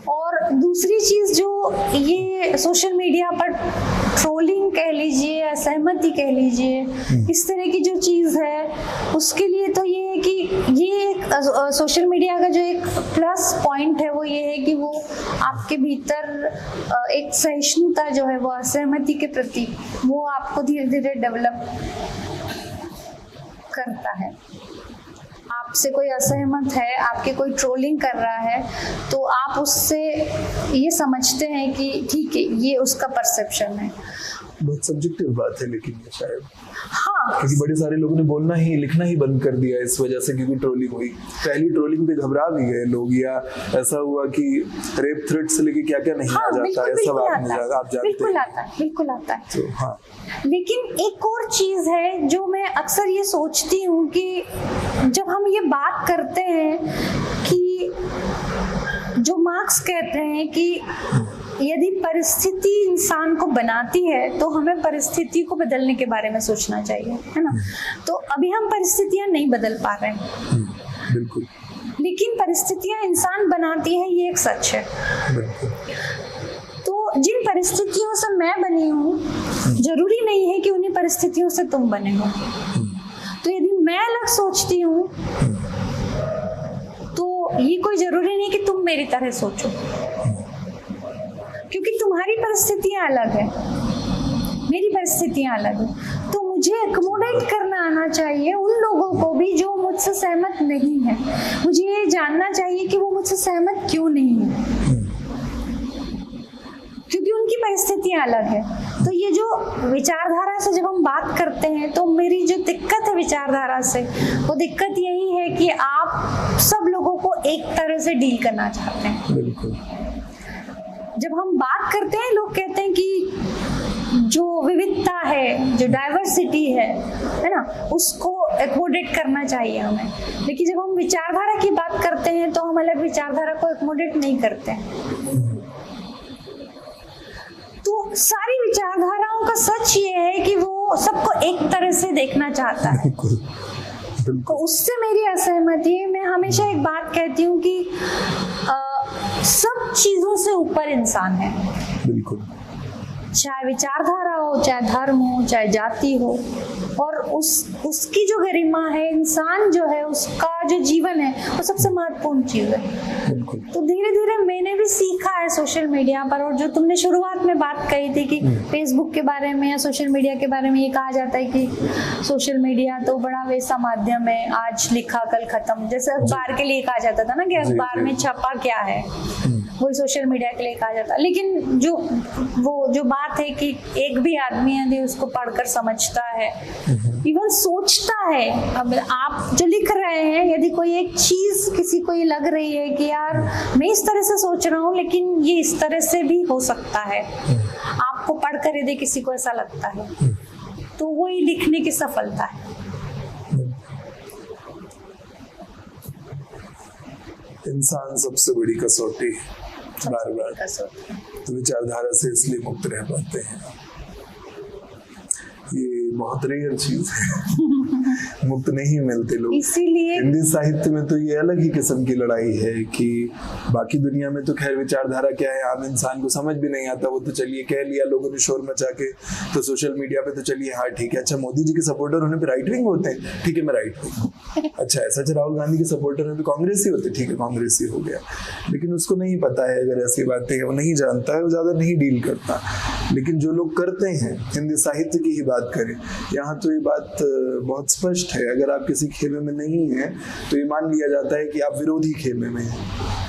और दूसरी चीज जो ये सोशल मीडिया पर ट्रोलिंग कह लीजिए, असहमति कह लीजिए, इस तरह की जो चीज है, उसके लिए तो ये है कि ये एक सोशल मीडिया का जो एक प्लस पॉइंट है वो ये है कि वो आपके भीतर एक सहिष्णुता जो है वो असहमति के प्रति, वो आपको धीरे धीरे डेवलप करता है। आपसे कोई असहमत है, आपके कोई ट्रोलिंग कर रहा है, तो आप उससे ये समझते हैं कि ठीक है, ये उसका परसेप्शन है। बहुत सब्जेक्टिव बात है लेकिन ये शायद, हाँ, क्योंकि बड़े सारे लोगों ने बोलना ही, लिखना ही बंद कर दिया इस वजह से, क्योंकि ट्रोलिंग हुई। पहली ट्रोलिंग पे घबरा भी गए लोग, या ऐसा हुआ कि रेप थ्रेट से लेके क्या क्या नहीं आ जाता है, सब आप जानते हैं। बिल्कुल आता है, बिल्कुल आता है। तो हाँ, लेकिन एक और चीज है जो मैं अक्सर ये सोचती हूँ कि जब हम ये बात करते हैं कि जो मार्क्स कहते हैं कि यदि परिस्थिति इंसान को बनाती है तो हमें परिस्थिति को बदलने के बारे में सोचना चाहिए, है ना। तो अभी हम परिस्थितियां नहीं बदल पा रहे हैं, बिल्कुल, लेकिन परिस्थितियां इंसान बनाती है, ये एक सच है। बिल्कुल। तो जिन परिस्थितियों से मैं बनी हूँ, जरूरी नहीं है कि उन्हीं परिस्थितियों से तुम बने हो। तो यदि मैं अलग सोचती हूँ तो ये कोई जरूरी नहीं कि तुम मेरी तरह सोचो, क्योंकि तुम्हारी परिस्थितियां अलग है, मेरी परिस्थितियां अलग है। तो मुझे अकोमोडेट करना आना चाहिए उन लोगों को भी जो मुझसे सहमत नहीं है। मुझे ये जानना चाहिए कि वो मुझसे सहमत क्यों नहीं है, क्योंकि उनकी परिस्थितियां अलग है। तो ये जो विचारधारा से जब हम बात करते हैं, तो मेरी जो दिक्कत है विचारधारा से, वो दिक्कत यही है कि आप सब लोगों को एक तरह से डील करना चाहते हैं। बिल्कुल। जब हम बात करते हैं, लोग कहते हैं कि जो विविधता है, जो डाइवर्सिटी है ना, उसको एकोमोडेट करना चाहिए हमें। लेकिन जब हम विचारधारा की बात करते हैं तो हम अलग विचारधारा को एकोमोडेट नहीं करते हैं। तो सारी विचारधाराओं का सच ये है कि वो सबको एक तरह से देखना चाहता है। तो उससे मेरी असहमति है। मैं हमेशा एक बात कहती हूँ कि सब चीजों से ऊपर इंसान है। बिल्कुल। चाहे विचारधारा हो, चाहे धर्म हो, चाहे जाति हो, और उसकी जो गरिमा है, इंसान जो है, उसका जो जीवन है, वो सबसे महत्वपूर्ण चीज है। बिल्कुल। तो धीरे धीरे मैंने भी सीखा है सोशल मीडिया पर। और जो तुमने शुरुआत में बात कही थी कि फेसबुक के बारे में या सोशल मीडिया के बारे में ये कहा जाता है कि सोशल मीडिया तो बड़ा वैसा माध्यम है, आज लिखा कल खत्म, जैसे अखबार के लिए कहा जाता था ना कि अखबार में छपा क्या है, वही सोशल मीडिया के लिए कहा जाता है। लेकिन जो बात है कि एक भी आदमी यदि उसको पढ़कर समझता है, इवन सोचता है, अब आप जो लिख रहे हैं यदि कोई एक चीज किसी को ये लग रही है कि यार मैं इस तरह से सोच रहा हूँ लेकिन ये इस तरह से भी हो सकता है, आपको पढ़कर यदि किसी को ऐसा लगता है तो वही लिखने की सफलता है। इंसान सबसे बड़ी कसौटी बार बार तो विचारधारा से इसलिए मुक्त रह पाते हैं। ये बहुत रेयर चीज है, मुक्त नहीं मिलते लोग। इसीलिए हिंदी साहित्य में तो ये अलग ही किस्म की लड़ाई है कि बाकी दुनिया में तो खैर विचारधारा क्या है आम इंसान को समझ भी नहीं आता, वो तो चलिए कह लिया लोगों ने शोर मचा के, तो सोशल मीडिया पे तो चलिए हाँ ठीक है, अच्छा मोदी जी के सपोर्टर होने पे राइट विंग होते हैं, ठीक है मैं राइट विंग हूँ, अच्छा ऐसा राहुल गांधी के सपोर्टर होने पे कांग्रेसी होते, ठीक है कांग्रेसी हो गया। लेकिन उसको नहीं पता है अगर ऐसी बातें, वो नहीं जानता है, वो ज्यादा नहीं डील करता। लेकिन जो लोग करते हैं, हिंदी साहित्य की ही बात करें, यहाँ तो ये बात बहुत स्पष्ट है, अगर आप किसी खेमे में नहीं हैं तो ये मान लिया जाता है कि आप विरोधी खेमे में हैं।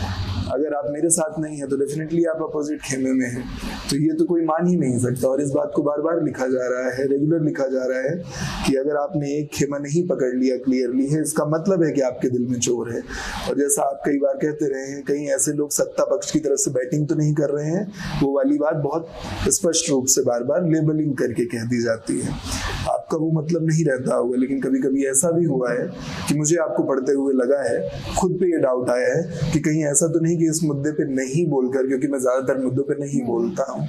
अगर आप मेरे साथ नहीं है तो डेफिनेटली आप अपोजिट खेमे में हैं। तो ये तो कोई मान ही नहीं सकता। और इस बात को बार बार लिखा जा रहा है, रेगुलर लिखा जा रहा है कि अगर आपने एक खेमा नहीं पकड़ लिया क्लियरली है, इसका मतलब है कि आपके दिल में चोर है। और जैसा आप कई बार कहते रहे हैं, कहीं ऐसे लोग सत्ता पक्ष की तरफ से बैटिंग तो नहीं कर रहे हैं, वो वाली बात बहुत स्पष्ट रूप से बार बार लेबलिंग करके कह दी जाती है। आपका वो मतलब नहीं रहता होगा, लेकिन कभी कभी ऐसा भी हुआ है कि मुझे आपको पढ़ते हुए लगा है, खुद पे ये डाउट आया है कि कहीं ऐसा तो नहीं कि इस मुद्दे पे नहीं बोलकर, क्योंकि मैं ज्यादातर मुद्दों पे नहीं बोलता हूँ,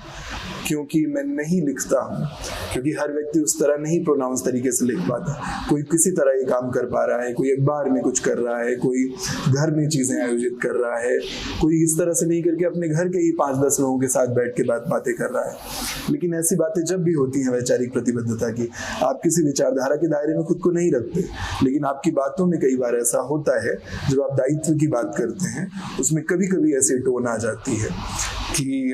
क्योंकि मैं नहीं लिखता हूँ, क्योंकि हर व्यक्ति उस तरह नहीं प्रोनाउंस तरीके से लिख पाता। कोई किसी तरह ये काम कर पा रहा है, कोई अखबार में कुछ कर रहा है, कोई घर में चीजें आयोजित कर रहा है, कोई इस तरह से नहीं करके अपने घर के ही 5-10 लोगों के साथ बैठ के बातें कर रहा है। लेकिन ऐसी बातें जब भी होती हैं वैचारिक प्रतिबद्धता की, आप किसी विचारधारा के दायरे में खुद को नहीं रखते, लेकिन आपकी बातों में कई बार ऐसा होता है, जब आप दायित्व की बात करते हैं उसमें कभी कभी ऐसी टोन आ जाती है कि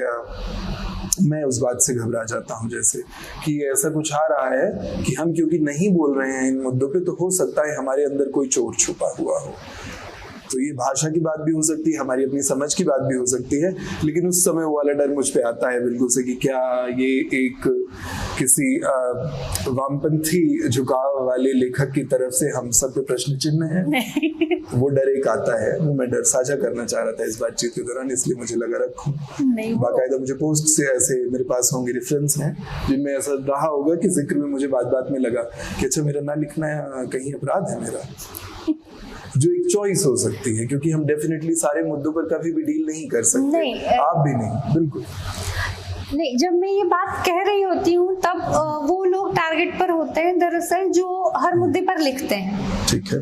मैं उस बात से घबरा जाता हूं, जैसे कि ऐसा कुछ आ रहा है कि हम क्योंकि नहीं बोल रहे हैं इन मुद्दों पे, तो हो सकता है हमारे अंदर कोई चोर छुपा हुआ हो। तो ये भाषा की बात भी हो सकती है, हमारी अपनी समझ की बात भी हो सकती है, लेकिन उस समय वो वाला डर मुझ पे आता है बिल्कुल से कि क्या ये एक किसी वामपंथी झुकाव वाले लेखक की तरफ से हम सब पे प्रश्न चिन्ह है। वो डर एक आता है, वो मैं डर साझा करना चाह रहा था इस बातचीत के दौरान, इसलिए मुझे लगा रखूं। बाकायदा मुझे पोस्ट से ऐसे मेरे पास होंगे रेफरेंस हैं जिनमें ऐसा रहा होगा कि जिक्र में मुझे बात में लगा कि अच्छा मेरा ना लिखना कहीं अपराध है मेरा, जो एक चॉइस हो सकती है, क्योंकि हम डेफिनेटली सारे मुद्दों पर कभी भी डील नहीं कर सकते। नहीं, आप भी नहीं, बिल्कुल नहीं। जब मैं ये बात कह रही होती हूँ तब वो लोग टारगेट पर होते हैं दरअसल जो हर मुद्दे पर लिखते हैं। ठीक है,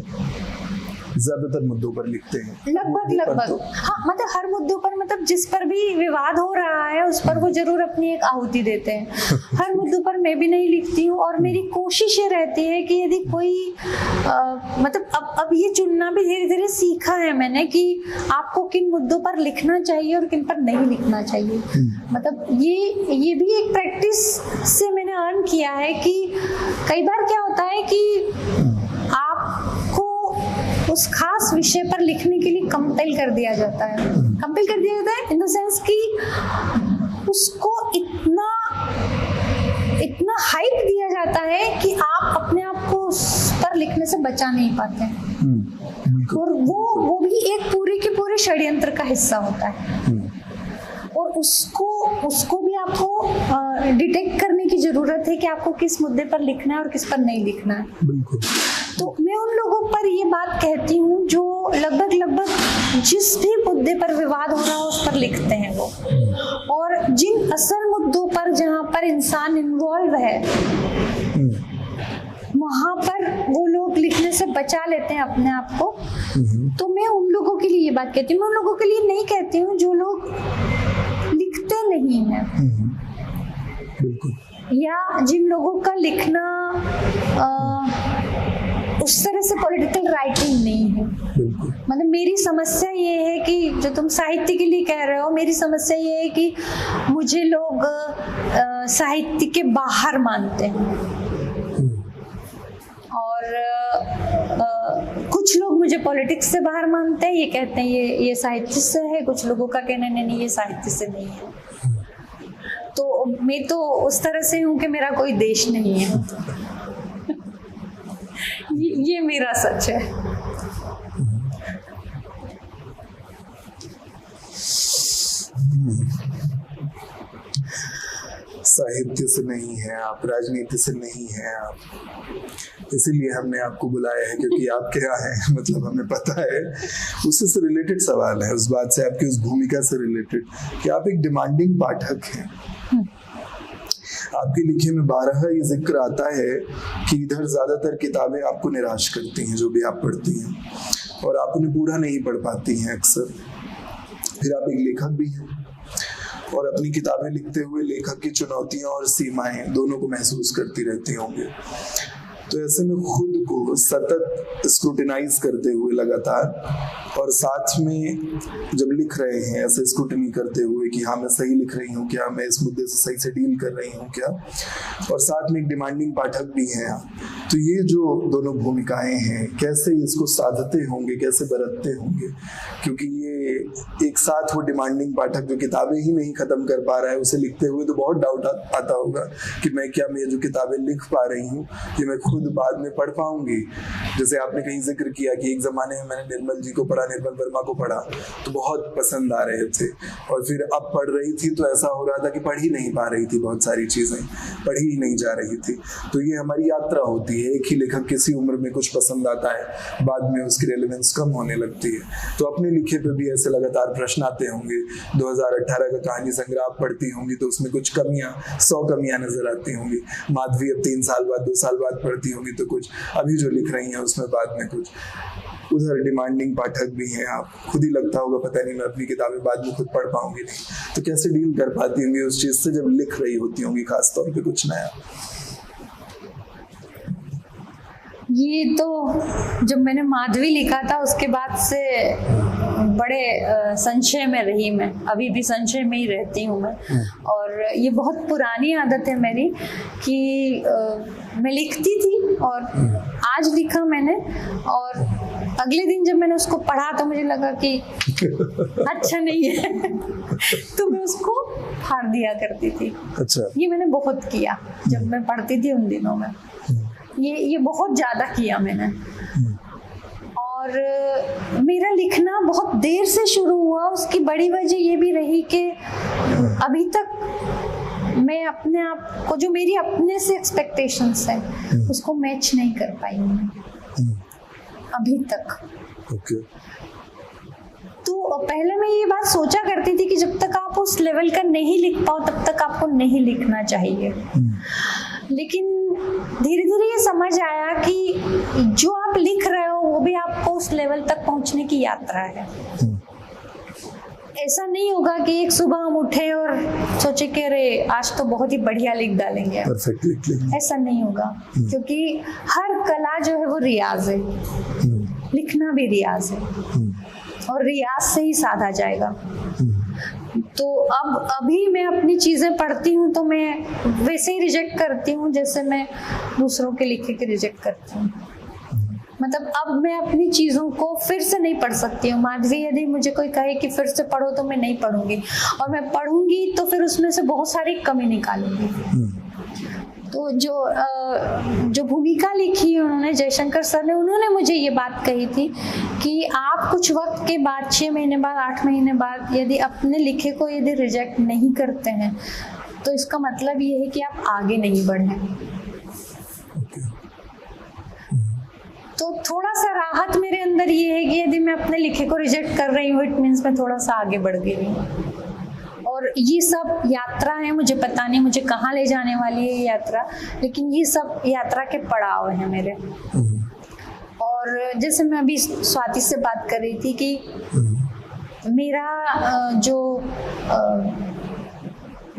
ज्यादातर मुद्दों पर लिखते हैं, लगभग हाँ, मतलब हर मुद्दों पर, मतलब जिस पर भी विवाद हो रहा है उस पर वो जरूर अपनी एक आहुति देते हैं। हर मुद्दों पर मैं भी नहीं लिखती हूँ, और मेरी कोशिश ये रहती है कि यदि कोई मतलब अब ये चुनना भी धीरे धीरे सीखा है मैंने कि आपको किन मुद्दों पर लिखना चाहिए और किन पर नहीं लिखना चाहिए। मतलब ये भी एक प्रैक्टिस से मैंने अर्न किया है कि कई बार क्या होता है कि आपको उस खास विषय पर लिखने के लिए कंपेल कर दिया जाता है इन द सेंस कि उसको इतना हाइप दिया जाता है कि आप अपने आप को उस पर लिखने से बचा नहीं पाते हैं। और वो भी एक पूरे के पूरे षड्यंत्र का हिस्सा होता है, और उसको भी आपको डिटेक्ट करने की जरूरत है कि आपको किस मुद्दे पर लिखना है और किस पर नहीं लिखना है। बिल्कुल। तो मैं उन लोगों पर ये बात कहती हूँ जो लगभग जिस भी मुद्दे पर विवाद हो रहा हो उस पर लिखते हैं वो, और जिन असल मुद्दों पर जहाँ पर इंसान इन्वॉल्व है वहां पर वो लोग लिखने से बचा लेते हैं अपने आप को। तो मैं उन लोगों के लिए ये बात कहती हूँ, मैं उन लोगों के लिए नहीं कहती हूँ जो लोग लिखते नहीं हैं, या जिन लोगों का लिखना उस तरह से पॉलिटिकल राइटिंग नहीं है। मतलब मेरी समस्या ये है कि जो तुम साहित्य के लिए कह रहे हो, मेरी समस्या ये है कि मुझे लोग साहित्य के बाहर मानते हैं, और कुछ लोग मुझे पॉलिटिक्स से बाहर मानते हैं, ये कहते हैं ये साहित्य से है, कुछ लोगों का कहना नहीं ये साहित्य से नहीं है। तो मैं तो उस तरह से हूँ कि मेरा कोई देश नहीं है। ये मेरा सच है। साहित्य से नहीं है आप, राजनीति से नहीं है आप, इसीलिए हमने आपको बुलाया है क्योंकि आप क्या हैं, मतलब हमें पता है। उससे से रिलेटेड सवाल है, उस बात से, आपकी उस भूमिका से रिलेटेड कि आप एक डिमांडिंग पाठक हैं। आपके लिखे में 12 ये जिक्र आता है कि इधर ज्यादातर किताबें आपको निराश करती हैं जो भी आप पढ़ती हैं, और आप उन्हें पूरा नहीं पढ़ पाती हैं अक्सर। फिर आप एक लेखक भी हैं और अपनी किताबें लिखते हुए लेखक की चुनौतियां और सीमाएं दोनों को महसूस करती रहती होंगे। तो ऐसे में खुद को सतत स्क्रूटिनाइज करते हुए लगातार, और साथ में जब लिख रहे हैं ऐसे स्क्रूटिनी करते हुए कि हाँ मैं सही लिख रही हूँ क्या, मैं इस मुद्दे से सही से डील कर रही हूँ क्या, और साथ में एक डिमांडिंग पाठक भी हैं आप। तो ये जो दोनों भूमिकाएं हैं, कैसे इसको साधते होंगे, कैसे बरतते होंगे, क्योंकि ये एक साथ वो डिमांडिंग पाठक जो किताबें ही नहीं खत्म कर पा रहा है, उसे लिखते हुए तो बहुत डाउट आता होगा कि मैं जो किताबें लिख पा रही हूँ कि मैं खुद बाद में पढ़ पाऊंगी। जैसे आपने कहीं जिक्र किया कि एक जमाने में मैंने निर्मल जी को पढ़ा, निर्मल वर्मा को पढ़ा तो बहुत पसंद आ रहे थे, और फिर अब पढ़ रही थी तो ऐसा हो रहा था कि पढ़ ही नहीं पा रही थी, बहुत सारी चीजें पढ़ी ही नहीं जा रही थी। तो ये हमारी यात्रा होती है, एक ही लेखक किसी उम्र में कुछ पसंद आता है, बाद में उसकी रेलेवेंस कम होने लगती है। तो अपने लिखे पे भी ऐसे लगातार प्रश्न आते होंगे। 2018 का कहानी संग्रह आप पढ़ती होंगी तो उसमें कुछ कमियां, 100 कमियां नजर आती होंगी। माधवी अब 3 साल बाद, 2 साल बाद पढ़ती होंगी तो कुछ, अभी जो लिख रही हैं उसमें बाद में कुछ। उधर डिमांडिंग पाठक भी हैं आप, खुद ही लगता होगा पता नहीं मैं अपनी किताबें बाद में खुद पढ़ पाऊंगी नहीं, तो कैसे डील कर पाती होंगी उस चीज से जब लिख रही होती होंगी खासतौर पे कुछ नया? ये तो जब मैंने माधवी लिखा था उसके बाद से बड़े संशय में रही मैं, अभी भी संशय में ही रहती हूँ मैं। और ये बहुत पुरानी आदत है मेरी कि मैं लिखती थी और आज लिखा मैंने, और अगले दिन जब मैंने उसको पढ़ा तो मुझे लगा कि अच्छा नहीं है तो मैं उसको फाड़ दिया करती थी। अच्छा। ये मैंने बहुत किया जब मैं पढ़ती थी उन दिनों में, ये बहुत ज्यादा किया मैंने। और मेरा लिखना बहुत देर से शुरू हुआ, उसकी बड़ी वजह ये भी रही कि अभी तक मैं अपने आप को, जो मेरी अपने से एक्सपेक्टेशंस है, उसको मैच नहीं कर पाई हूँ अभी तक। Okay. तो पहले मैं ये बात सोचा करती थी कि जब तक आप उस लेवल का नहीं लिख पाओ तब तक आपको नहीं लिखना चाहिए। लेकिन धीरे धीरे ये समझ आया कि जो आप लिख रहे हो वो भी आपको उस लेवल तक पहुंचने की यात्रा है। ऐसा नहीं होगा कि एक सुबह हम उठे और सोचे कि अरे आज तो बहुत ही बढ़िया लिख डालेंगे, ऐसा नहीं होगा। क्योंकि हर कला जो है वो रियाज है, लिखना भी रियाज है, और रियाज से ही साधा जाएगा। तो अब अभी मैं अपनी चीजें पढ़ती हूँ तो मैं वैसे ही रिजेक्ट करती हूँ जैसे मैं दूसरों के लिखे के रिजेक्ट करती हूँ। मतलब अब मैं अपनी चीजों को फिर से नहीं पढ़ सकती हूँ। माधवी यदि मुझे कोई कहे कि फिर से पढ़ो तो मैं नहीं पढ़ूंगी, और मैं पढ़ूंगी तो फिर उसमें से बहुत सारी कमी निकालूंगी। तो जो भूमिका लिखी है उन्होंने, जयशंकर सर ने, उन्होंने मुझे ये बात कही थी कि आप कुछ वक्त के बाद, 6 महीने बाद, 8 महीने बाद यदि अपने लिखे को यदि रिजेक्ट नहीं करते हैं तो इसका मतलब ये है कि आप आगे नहीं बढ़े। तो थोड़ा सा राहत मेरे अंदर ये है कि यदि मैं अपने लिखे को रिजेक्ट कर रही हूँ, इट मीन्स मैं थोड़ा सा आगे बढ़ गई हूँ। और ये सब यात्रा है, मुझे पता नहीं मुझे कहाँ ले जाने वाली है ये यात्रा, लेकिन ये सब यात्रा के पड़ाव हैं मेरे। और जैसे मैं अभी स्वाति से बात कर रही थी कि मेरा जो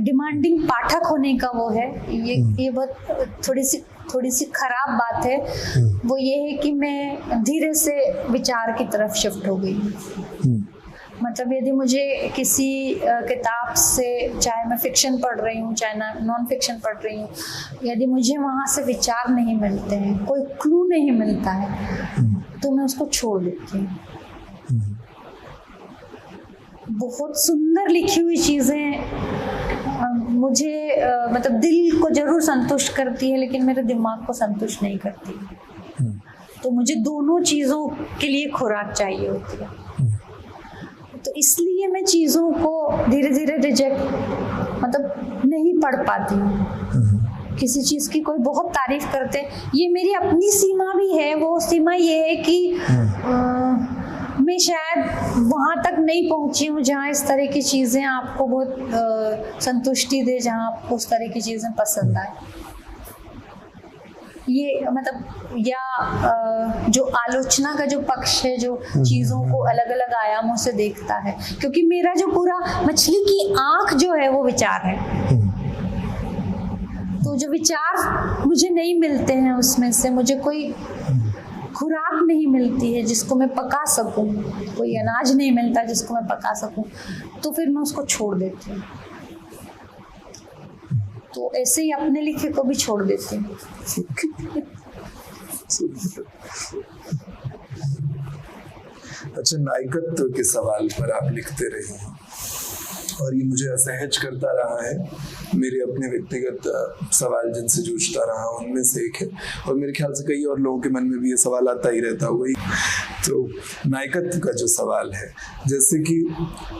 डिमांडिंग पाठक होने का वो है, ये बहुत थोड़ी सी खराब बात है। वो ये है कि मैं धीरे से विचार की तरफ शिफ्ट हो गई। मतलब यदि मुझे किसी किताब से, चाहे मैं फिक्शन पढ़ रही हूँ चाहे नॉन फिक्शन पढ़ रही हूँ, यदि मुझे वहाँ से विचार नहीं मिलते हैं, कोई क्लू नहीं मिलता है, तो मैं उसको छोड़ देती हूँ। बहुत सुंदर लिखी हुई चीज़ें मुझे मतलब दिल को जरूर संतुष्ट करती है, लेकिन मेरे दिमाग को संतुष्ट नहीं करती। तो मुझे दोनों चीज़ों के लिए खुराक चाहिए होती है। तो इसलिए मैं चीज़ों को धीरे धीरे रिजेक्ट मतलब नहीं पढ़ पाती हूँ। किसी चीज़ की कोई बहुत तारीफ करते, ये मेरी अपनी सीमा भी है। वो सीमा ये है कि मैं शायद वहाँ तक नहीं पहुँची हूँ जहाँ इस तरह की चीज़ें आपको बहुत संतुष्टि दे, जहाँ आपको उस तरह की चीज़ें पसंद आए। ये मतलब या जो आलोचना का जो पक्ष है, जो चीज़ों को अलग अलग आयामों से देखता है, क्योंकि मेरा जो पूरा मछली की आँख जो है वो विचार है। तो जो विचार मुझे नहीं मिलते हैं, उसमें से मुझे कोई खुराक नहीं मिलती है जिसको मैं पका सकूं, कोई अनाज नहीं मिलता जिसको मैं पका सकूं, तो फिर मैं उसको छोड़ देती हूँ। तो ऐसे ही अपने लिखे को भी छोड़ देती हूँ। अच्छा, नायकत्व के सवाल पर आप लिखते रहे हैं और ये मुझे असहज करता रहा है। मेरे अपने व्यक्तिगत सवाल जिनसे जूझता रहा उनमें से एक है, और मेरे ख्याल से कई और लोगों के मन में भी ये सवाल आता ही रहता होगा। तो नायकत्व का जो सवाल है, जैसे कि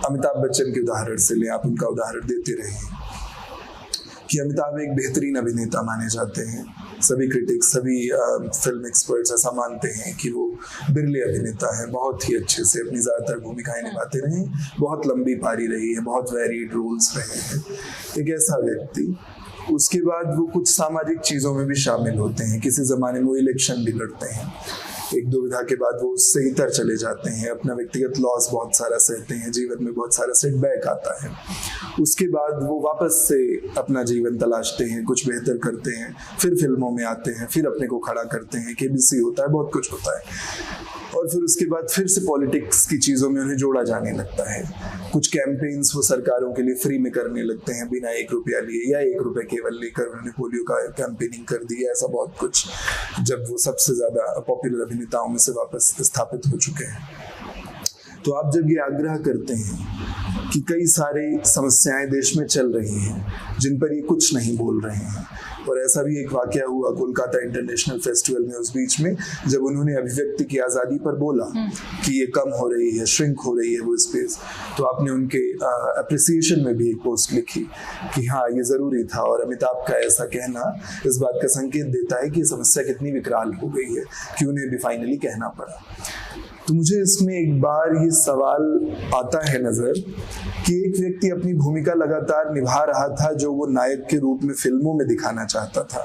अमिताभ बच्चन के उदाहरण से ले, आप उनका उदाहरण देते रहे कि अमिताभ एक बेहतरीन अभिनेता माने जाते हैं। सभी क्रिटिक्स, सभी फिल्म एक्सपर्ट्स ऐसा मानते हैं कि वो बिरले अभिनेता है, बहुत ही अच्छे से अपनी ज़्यादातर भूमिकाएं निभाते रहे, बहुत लंबी पारी रही है, बहुत वेरिड रोल्स रहे हैं। एक ऐसा व्यक्ति, उसके बाद वो कुछ सामाजिक चीज़ों में भी शामिल होते हैं। किसी ज़माने में वो इलेक्शन भी लड़ते हैं, एक दुविधा के बाद वो उससे इतर चले जाते हैं, अपना व्यक्तिगत लॉस बहुत सारा सहते हैं, जीवन में बहुत सारा सेटबैक आता है। उसके बाद वो वापस से अपना जीवन तलाशते हैं, कुछ बेहतर करते हैं, फिर फिल्मों में आते हैं, फिर अपने को खड़ा करते हैं, केबीसी होता है, बहुत कुछ होता है। और फिर उसके बाद फिर से पॉलिटिक्स की चीज़ों में उन्हें जोड़ा जाने लगता है। कुछ कैंपेन्स वो सरकारों के लिए फ्री में करने लगते हैं, बिना 1 रुपया लिए, या 1 रुपये केवल लेकर उन्होंने पोलियो का कैंपेनिंग कर दी है, ऐसा बहुत कुछ, जब वो सबसे ज़्यादा पॉपुलर अभिनेताओं में से वापस स्थापित हो चुके हैं। तो आप जब ये आग्रह करते हैं कि कई सारी समस्याएं देश में चल रही हैं जिन पर ये कुछ नहीं बोल रहे हैं, और ऐसा भी एक वाकया हुआ कोलकाता इंटरनेशनल फेस्टिवल में, उस बीच में जब उन्होंने अभिव्यक्ति की आज़ादी पर बोला कि ये कम हो रही है, श्रिंक हो रही है वो स्पेस, तो आपने उनके अप्रिसिएशन में भी एक पोस्ट लिखी कि हाँ, ये ज़रूरी था। और अमिताभ का ऐसा कहना इस बात का संकेत देता है कि समस्या कितनी विकराल हो गई है कि उन्हें भी फाइनली कहना पड़ा। तो मुझे इसमें एक बार ये सवाल आता है नजर कि एक व्यक्ति अपनी भूमिका लगातार निभा रहा था जो वो नायक के रूप में फिल्मों में दिखाना चाहता था,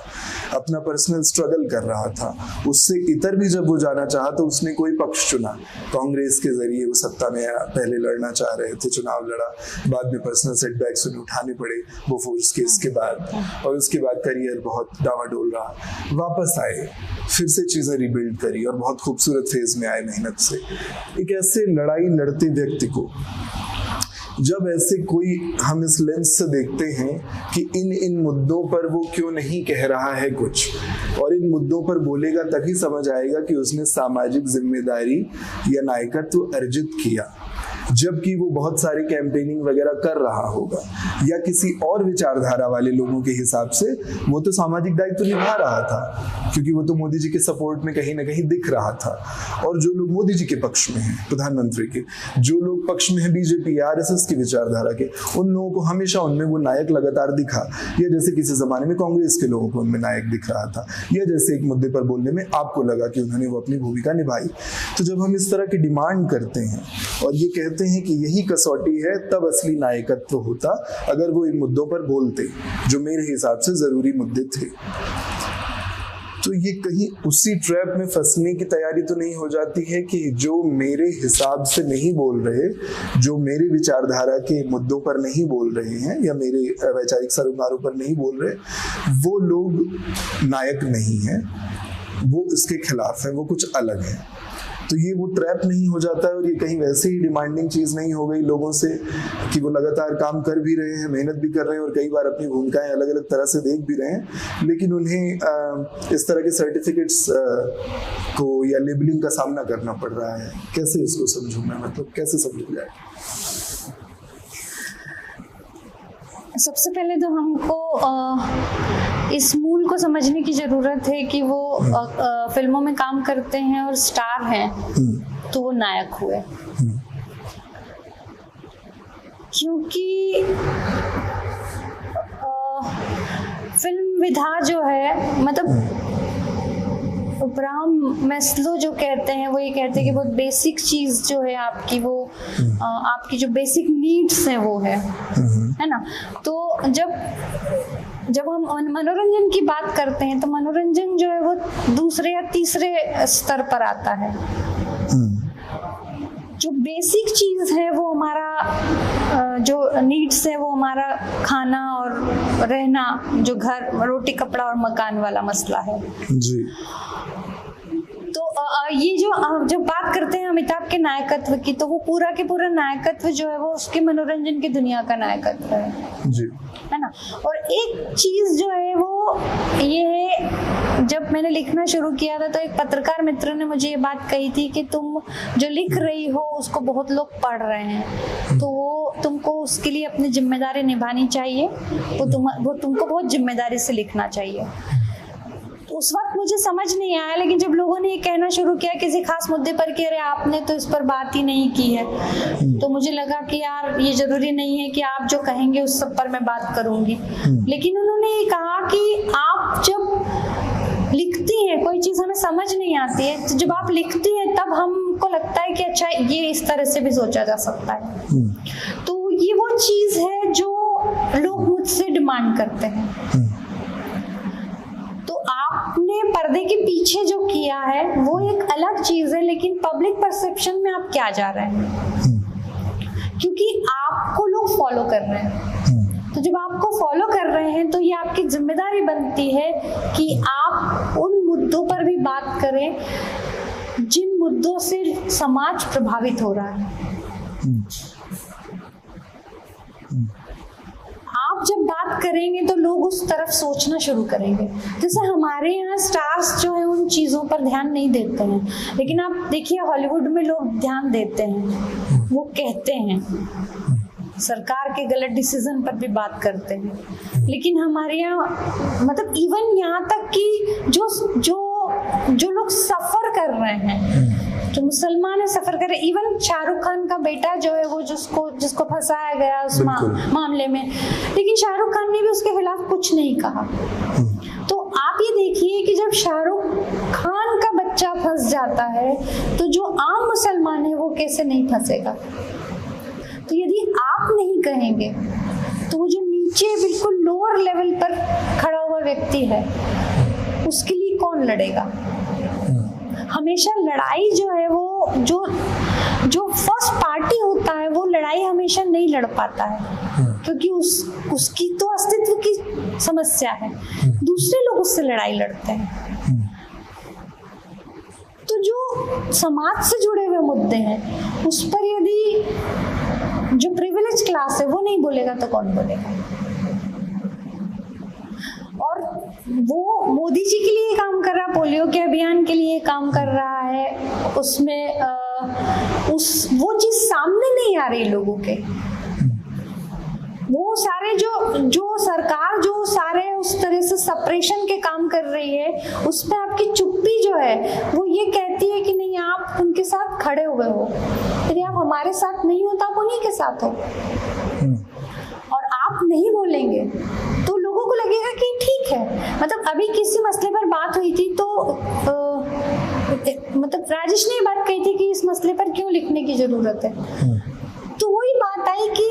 अपना पर्सनल स्ट्रगल कर रहा था, उससे इतर भी जब वो जाना चाहा तो उसने कोई पक्ष चुना। कांग्रेस के जरिए वो सत्ता में पहले लड़ना चाह रहे थे, चुनाव लड़ा, बाद में पर्सनल सेटबैक्स उन्हें उठाने पड़े बोफोर्स केस के बाद, और उसके बाद करियर बहुत डावाडोल रहा, वापस आए, फिर से चीजें रिबिल्ड करी और बहुत खूबसूरत फेज में आए मेहनत से। एक ऐसे लड़ाई लड़ते व्यक्ति को जब ऐसे कोई हम इस लेंस से देखते हैं कि इन मुद्दों पर वो क्यों नहीं कह रहा है कुछ, और इन मुद्दों पर बोलेगा तभी समझ आएगा कि उसने सामाजिक जिम्मेदारी या नायकत्व अर्जित किया, जबकि वो बहुत सारी कैंपेनिंग वगैरह कर रहा होगा, या किसी और विचारधारा वाले लोगों के हिसाब से वो तो सामाजिक दायित्व निभा रहा था क्योंकि वो तो मोदी जी के सपोर्ट में कहीं ना कहीं दिख रहा था। और जो लोग मोदी जी के पक्ष में हैं, प्रधानमंत्री के, जो लोग पक्ष में हैं बीजेपी आरएसएस की विचारधारा के, उन लोगों को हमेशा उनमें वो नायक लगातार दिखा, या जैसे किसी जमाने में कांग्रेस के लोगों को उनमें नायक दिख रहा था, या जैसे एक मुद्दे पर बोलने में आपको लगा कि उन्होंने वो अपनी भूमिका निभाई। तो जब हम इस तरह की डिमांड करते हैं और ये कहते हैं कि यही कसौटी है, तब असली नायकत्व होता अगर वो इन मुद्दों पर बोलते जो मेरे हिसाब से जरूरी मुद्दे थे। तो ये कहीं उसी ट्रैप में फंसने की तैयारी तो नहीं हो जाती है कि जो मेरे हिसाब से नहीं बोल रहे, जो मेरे विचारधारा के मुद्दों पर नहीं बोल रहे हैं या मेरे वैचारिक सरोकारों पर नहीं बोल रहे, वो लोग नायक नहीं हैं, वो इसके खिलाफ है, वो कुछ अलग है। तो ये वो ट्रैप नहीं हो जाता है और ये कहीं वैसे ही डिमांडिंग चीज नहीं हो गई लोगों से कि वो लगातार काम कर भी रहे हैं, मेहनत भी कर रहे हैं और कई बार अपनी भूमिकाएं अलग अलग तरह से देख भी रहे हैं, लेकिन उन्हें इस तरह के सर्टिफिकेट्स को या लेबलिंग का सामना करना पड़ रहा है। कैसे इसको समझूं मैं, मतलब कैसे समझ जाए? सबसे पहले तो हमको इस मूल को समझने की जरूरत है कि वो फिल्मों में काम करते हैं और स्टार हैं तो वो नायक हुए, क्योंकि फिल्म विधा जो है, मतलब अब्राहम मैस्लो जो कहते हैं वो ये कहते हैं कि बहुत बेसिक चीज जो है आपकी, वो आपकी जो बेसिक नीड्स हैं वो है ना। तो जब हम मनोरंजन की बात करते हैं तो मनोरंजन जो है वो दूसरे या तीसरे स्तर पर आता है। जो बेसिक चीज है वो हमारा जो नीड्स है वो हमारा खाना और रहना, जो घर, रोटी कपड़ा और मकान वाला मसला है जी। तो ये जो जब बात करते हैं अमिताभ के नायकत्व की, तो वो पूरा के पूरा नायकत्व जो है वो उसके मनोरंजन की दुनिया का नायकत्व है जी, है ना। और एक चीज जो है वो ये है, जब मैंने लिखना शुरू किया था तो एक पत्रकार मित्र ने मुझे ये बात कही थी कि तुम जो लिख रही हो उसको बहुत लोग पढ़ रहे हैं, तो वो तुमको उसके लिए अपनी जिम्मेदारी निभानी चाहिए, वो तुमको बहुत जिम्मेदारी से लिखना चाहिए। तो उस वक्त मुझे समझ नहीं आया, लेकिन जब लोगों ने ये कहना शुरू किया किसी खास मुद्दे पर कि अरे आपने तो इस पर बात ही नहीं की है, तो मुझे लगा कि यार ये जरूरी नहीं है कि आप जो कहेंगे उस सब पर मैं बात करूंगी। लेकिन उन्होंने ये कहा कि आप जब लिखती हैं, कोई चीज हमें समझ नहीं आती है, तो जब आप लिखती हैं तब हमको लगता है कि अच्छा ये इस तरह से भी सोचा जा सकता है। तो ये वो चीज है जो लोग मुझसे डिमांड करते हैं। तो आपने पर्दे के पीछे जो किया है वो एक अलग चीज है, लेकिन पब्लिक परसेप्शन में आप क्या जा रहे हैं, क्योंकि आपको लोग फॉलो कर रहे हैं। तो जब आपको फॉलो कर रहे हैं तो ये आपकी जिम्मेदारी बनती है कि आप उन मुद्दों पर भी बात करें जिन मुद्दों से समाज प्रभावित हो रहा है। आप जब बात करेंगे तो लोग उस तरफ सोचना शुरू करेंगे। जैसे हमारे यहाँ स्टार्स जो है उन चीज़ों पर ध्यान नहीं देते हैं, लेकिन आप देखिए हॉलीवुड में लोग ध्यान देते हैं, वो कहते हैं, सरकार के गलत डिसीजन पर भी बात करते हैं। लेकिन हमारे यहाँ मतलब इवन यहाँ तक कि जो लोग सफ़र कर रहे हैं, जो मुसलमान है सफर करे, इवन शाहरुख खान का बेटा जो है वो जिसको फंसाया गया उस मामले में, लेकिन शाहरुख खान ने भी उसके खिलाफ कुछ नहीं कहा। तो आप ये देखिए कि जब शाहरुख खान का बच्चा फंस जाता है तो जो आम मुसलमान है वो कैसे नहीं फंसेगा। तो यदि आप नहीं कहेंगे तो वो जो नीचे बिल्कुल लोअर लेवल पर खड़ा हुआ व्यक्ति है उसके लिए कौन लड़ेगा। हमेशा लड़ाई जो है वो जो फर्स्ट पार्टी होता है वो लड़ाई हमेशा नहीं लड़ पाता है, क्योंकि उसकी तो अस्तित्व की समस्या है, दूसरे लोग उससे लड़ाई लड़ते हैं। तो जो समाज से जुड़े हुए मुद्दे हैं उस पर यदि जो प्रिविलेज क्लास है वो नहीं बोलेगा तो कौन बोलेगा। और वो मोदी जी के लिए काम कर रहा है, पोलियो के अभियान के लिए काम कर रहा है, उसमें वो चीज सामने नहीं आ रही लोगों के। वो सारे जो सरकार जो सारे उस तरह से सप्रेशन के काम कर रही है, उसमें आपकी चुप्पी जो है वो ये कहती है कि नहीं आप उनके साथ खड़े हुए हो, यदि आप हमारे साथ नहीं हो तो आप उन्हीं के साथ हो। और आप नहीं बोलेंगे तो लोगों को लगेगा कि ठीक है। मतलब अभी किसी मसले पर बात हुई थी तो मतलब राजेश ने बात कही थी कि इस मसले पर क्यों लिखने की जरूरत है, तो वही बात आई कि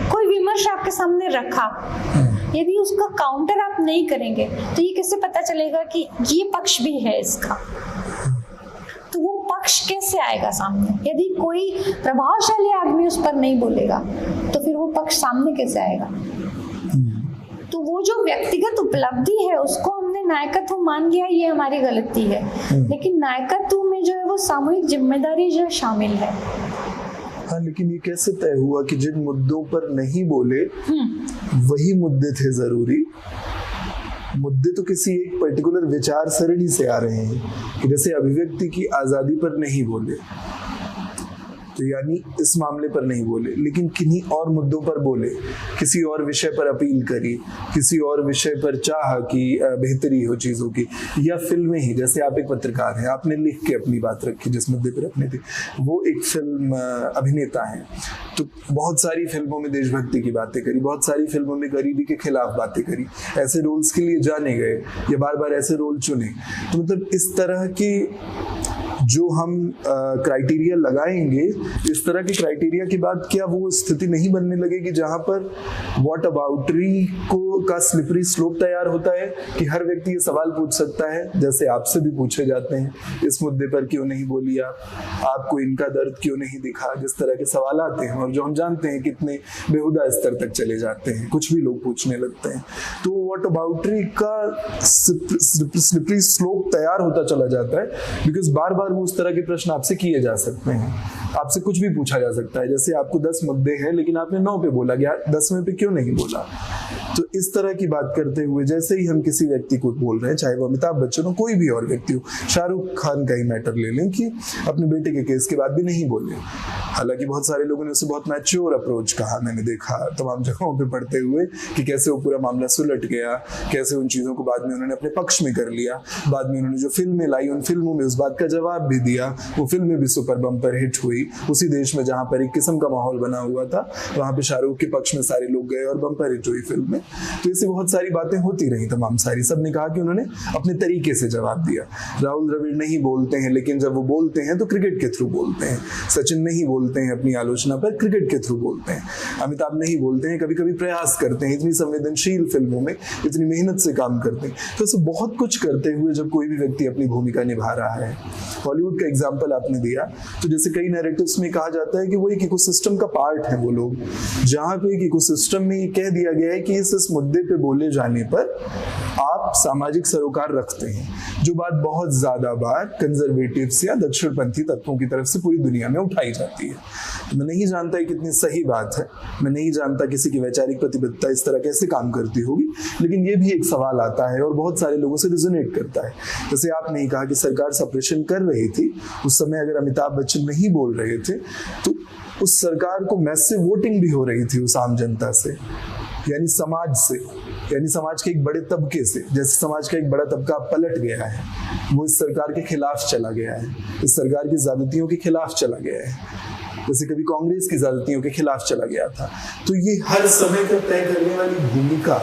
कोई विमर्श आपके सामने रखा, यदि उसका काउंटर आप नहीं करेंगे तो ये कैसे पता चलेगा कि ये पक्ष भी है इसका। तो वो पक्ष कैसे आएगा सामने, यदि कोई प्रभावशाली आदमी उस पर नहीं बोलेगा तो फिर वो पक्ष सामने कैसे आएगा। तो वो जो व्यक्तिगत उपलब्धि है उसको हमने नायकत्व मान गया, ये हमारी गलती है। लेकिन नायकत्व में जो है वो सामूहिक जिम्मेदारी जो शामिल है। हाँ, लेकिन ये कैसे तय हुआ कि जिन मुद्दों पर नहीं बोले वही मुद्दे थे जरूरी? मुद्दे तो किसी एक पर्टिकुलर विचार सरणी से आ रहे हैं कि जैसे अभिव्यक्ति की आजादी पर नहीं बोले, तो यानी इस मामले पर नहीं बोले, लेकिन किन्हीं और मुद्दों पर बोले, किसी और विषय पर अपील करी, किसी और विषय पर चाहा कि बेहतरी हो चीजों की, या फिल्में ही, जैसे आप एक पत्रकार हैं, आपने लिख के अपनी बात रखी जिस मुद्दे पर रखनी थी, वो एक फिल्म अभिनेता है तो बहुत सारी फिल्मों में देशभक्ति की बातें करी, बहुत सारी फिल्मों में गरीबी के खिलाफ बातें करी, ऐसे रोल्स के लिए जाने गए या बार बार ऐसे रोल चुने। तो मतलब इस तरह की जो हम क्राइटेरिया लगाएंगे, इस तरह के क्राइटेरिया के बाद क्या वो स्थिति नहीं बनने लगेगी जहां पर व्हाट अबाउटरी का स्लिपरी स्लोप तैयार होता है कि हर व्यक्ति ये सवाल पूछ सकता है, जैसे आपसे भी पूछे जाते हैं, इस मुद्दे पर क्यों नहीं बोली आप, आपको इनका दर्द क्यों नहीं दिखा, जिस तरह के सवाल आते हैं और जो हम जानते हैं कितने बेहुदा स्तर तक चले जाते हैं, कुछ भी लोग पूछने लगते हैं। तो व्हाट अबाउटरी का स्लिपरी स्लोप तैयार होता चला जाता है, बिकॉज बार बार उस तरह के प्रश्न आपसे किए जा सकते हैं, आपसे कुछ भी पूछा जा सकता है। जैसे आपको 10 मुद्दे हैं लेकिन आपने 9 पे बोला, गया 10वें पे क्यों नहीं बोला? तो इस तरह की बात करते हुए जैसे ही हम किसी व्यक्ति को बोल रहे हैं, चाहे वो अमिताभ बच्चन हो, कोई भी और व्यक्ति हो, शाहरुख खान का ही मैटर ले लें कि अपने बेटे के केस के बाद भी नहीं बोले, हालांकि बहुत सारे लोगों ने उसे बहुत मैच्योर अप्रोच कहा, मैंने देखा तमाम जगहों पे पढ़ते हुए कि कैसे वो पूरा मामला सुलट गया, कैसे उन चीजों को बाद में उन्होंने अपने पक्ष में कर लिया, बाद में उन्होंने जो फिल्में लाई उन फिल्मों में उस बात का जवाब भी दिया, वो फिल्में भी सुपर बम्पर हिट हुई उसी देश में जहां पर एक किस्म का माहौल बना हुआ था, वहां पे शाहरुख के पक्ष में सारे लोग गए और बम्पर हिट हुई फिल्म में। तो ऐसे बहुत सारी बातें होती रही, तमाम सारी, सबने कहा कि उन्होंने अपने तरीके से जवाब दिया। राहुल द्रविड़ नहीं बोलते हैं, लेकिन जब वो बोलते हैं तो क्रिकेट के थ्रू बोलते हैं। सचिन नहीं बोलते हैं अपनी आलोचना पर, क्रिकेट के थ्रू बोलते हैं। अमिताभ नहीं बोलते हैं, कभी कभी प्रयास करते हैं, इतनी संवेदनशील फिल्मों में इतनी मेहनत से काम करते हैं। तो ऐसे बहुत कुछ करते हुए जब कोई भी व्यक्ति अपनी भूमिका निभा रहा है, हॉलीवुड का एग्जाम्पल आपने दिया, तो जैसे कई नैरेटिव्स में कहा जाता है कि वो एक इकोसिस्टम का पार्ट है वो लोग, जहां पे एक इकोसिस्टम में ये कह दिया गया है कि इस मुद्दे पे बोले जाने पर आप सामाजिक सरोकार रखते हैं, जो बात बहुत ज्यादा बार कंजर्वेटिव्स या दक्षिणपंथी तत्वों की तरफ से पूरी दुनिया में उठाई जाती है। तो मैं नहीं जानता है कितनी सही बात है, मैं नहीं जानता किसी की वैचारिक प्रतिबद्धता इस तरह कैसे काम करती होगी, लेकिन ये भी एक सवाल आता है और बहुत सारे लोगों से रिजोनेट करता है। जैसे आपने कहा कि सरकार सप्रेशन कर रही थी, उस समय अगर अमिताभ बच्चन नहीं बोल रहे थे तो उस सरकार को मैसिव वोटिंग भी हो रही थी उस आम जनता से, यानी समाज से, यानी समाज के एक बड़े तबके से। जैसे समाज का एक बड़ा तबका पलट गया है, वो इस सरकार के खिलाफ चला गया है, इस सरकार की ज्यादतियों के खिलाफ चला गया है, जैसे कभी कांग्रेस की ज्यादतियों के खिलाफ चला गया था। तो ये हर समय का तय करने वाली भूमिका,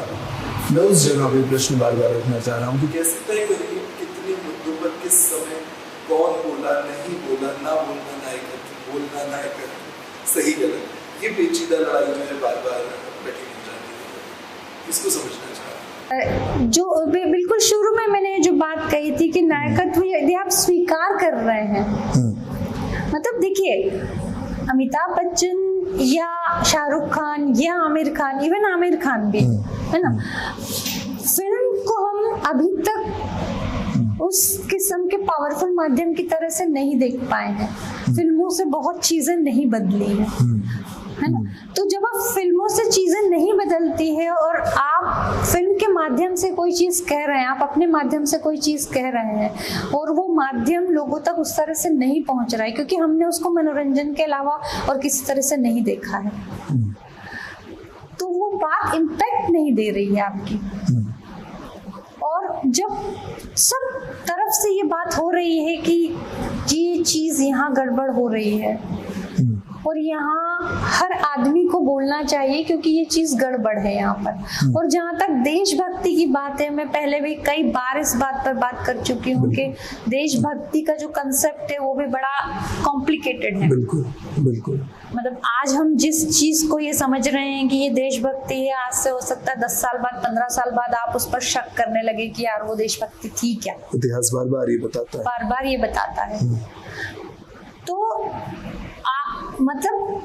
मैं उस जगह पे प्रश्न बार बार रखना चाह रहा हूँ कि कैसे तय करेंगे कितने मुद्दों पर किस समय कौन बोला, नहीं बोला, ना बोलना, नायकत्व, बोलना, नायकत्व, सही गलत, ये पेचीदा लड़ाई में बार बार कठिन हो जाती है। इसको समझना चाह रहा हूँ। जो बिल्कुल शुरू में मैंने जो बात कही थी कि नायकत्व यदि आप स्वीकार कर रहे हैं, मतलब देखिए अमिताभ बच्चन या शाहरुख खान या आमिर खान, इवन आमिर खान भी, है ना, फिल्म को हम अभी तक उस किस्म के पावरफुल माध्यम की तरह से नहीं देख पाए हैं। फिल्मों से बहुत चीजें नहीं बदली है ना। तो जब आप फिल्मों से चीजें नहीं बदलती है और आप फिल्म के माध्यम से कोई चीज कह रहे हैं, आप अपने माध्यम से कोई चीज कह रहे हैं और वो माध्यम लोगों तक उस तरह से नहीं पहुंच रहा है क्योंकि हमने उसको मनोरंजन के अलावा और किसी तरह से नहीं देखा है, तो वो बात इम्पैक्ट नहीं दे रही है आपकी। और जब सब तरफ से ये बात हो रही है कि ये चीज यहाँ गड़बड़ हो रही है और यहाँ हर आदमी को बोलना चाहिए क्योंकि ये चीज गड़बड़ है यहाँ पर। और जहाँ तक देशभक्ति की बात है, मैं पहले भी कई बार इस बात पर बात कर चुकी हूँ कि देशभक्ति का जो कंसेप्ट है वो भी बड़ा कॉम्प्लिकेटेड है। बिल्कुल बिल्कुल। मतलब आज हम जिस चीज को ये समझ रहे हैं कि ये देशभक्ति है, आज से हो सकता है 10 साल बाद, 15 साल बाद आप उस पर शक करने लगे कि यार वो देशभक्ति थी क्या। इतिहास बार बार ये बताता है, बार बार ये बताता है। तो मतलब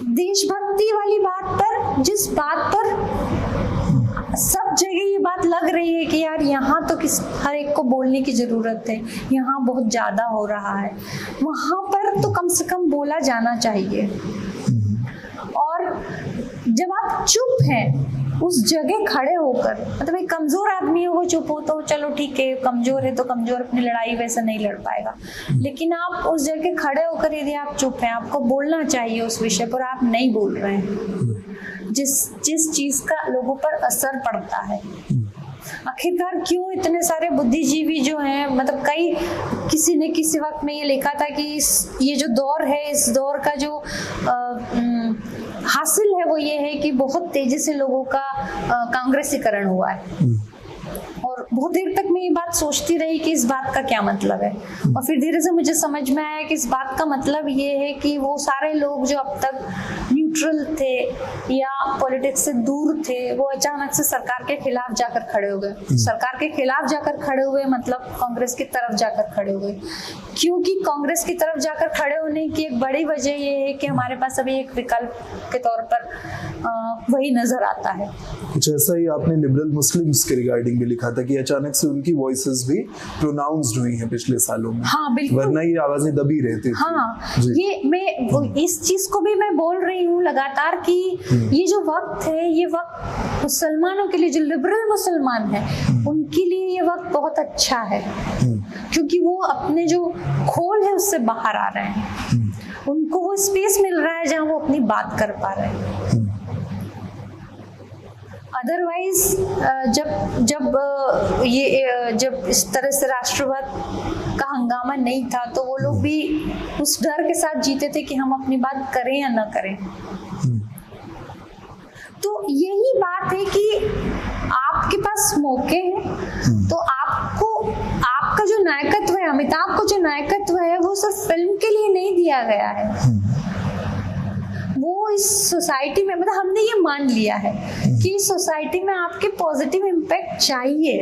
देशभक्ति वाली बात पर, जिस बात पर सब सब जगह ये बात लग रही है कि यार यहाँ तो हर एक को बोलने की जरूरत है, यहाँ बहुत ज्यादा हो रहा है, वहां पर तो कम से कम बोला जाना चाहिए। और जब आप चुप हैं उस जगह खड़े होकर, मतलब एक कमजोर आदमी है वो चुप हो तो चलो ठीक है, कमजोर है तो कमजोर अपनी लड़ाई वैसे नहीं लड़ पाएगा, लेकिन आप उस जगह खड़े होकर यदि आप चुप हैं, आपको बोलना चाहिए उस विषय पर, आप नहीं बोल रहे हैं जिस चीज का लोगों पर असर पड़ता है। आखिरकार क्यों इतने सारे बुद्धिजीवी जो हैं, मतलब किसी ने किसी वक्त में ये लिखा था कि ये जो दौर है, इस दौर का जो हासिल है वो ये है कि बहुत तेजी से लोगों का कांग्रेसीकरण हुआ है। और बहुत देर तक मैं ये बात सोचती रही कि इस बात का क्या मतलब है, और फिर धीरे से मुझे समझ में आया कि इस बात का मतलब ये है कि वो सारे लोग जो अब तक न्यूट्रल थे या पॉलिटिक्स से दूर थे, वो अचानक से सरकार के खिलाफ जाकर खड़े हो गए। सरकार के खिलाफ जाकर खड़े हुए मतलब कांग्रेस की तरफ जाकर खड़े हुए, क्योंकि कांग्रेस की तरफ जाकर खड़े होने की एक बड़ी वजह ये है कि हमारे पास अभी एक विकल्प के तौर पर वही नजर आता है। कुछ ऐसा ही आपने लिबरल मुस्लिम्स के रिगार्डिंग भी लिखा था कि अचानक से उनकी वॉइसेस भी प्रोनाउंस्ड हुई हैं पिछले सालों में। हाँ बिल्कुल, वरना ये आवाजें दबी रहती थी। हाँ, ये मैं इस चीज को भी मैं बोल रही हूँ लगातार कि ये जो वक्त है, ये वक्त मुसलमानों के लिए, जो लिबरल मुसलमान है उनके लिए ये वक्त बहुत अच्छा है, क्योंकि वो अपने जो खोल है उससे बाहर आ रहे हैं, उनको वो स्पेस मिल रहा है जहाँ वो अपनी बात कर पा रहे हैं। अदरवाइज जब इस तरह से राष्ट्रवाद का हंगामा नहीं था तो वो लोग भी उस डर के साथ जीते थे कि हम अपनी बात करें या ना करें। तो यही बात है कि आपके पास मौके हैं, तो आपका जो नायकत्व है, अमिताभ को जो नायकत्व है, वो सिर्फ फिल्म के लिए नहीं दिया गया है, वो इस सोसाइटी में, मतलब हमने ये मान लिया है कि सोसाइटी में आपके पॉजिटिव इम्पैक्ट चाहिए,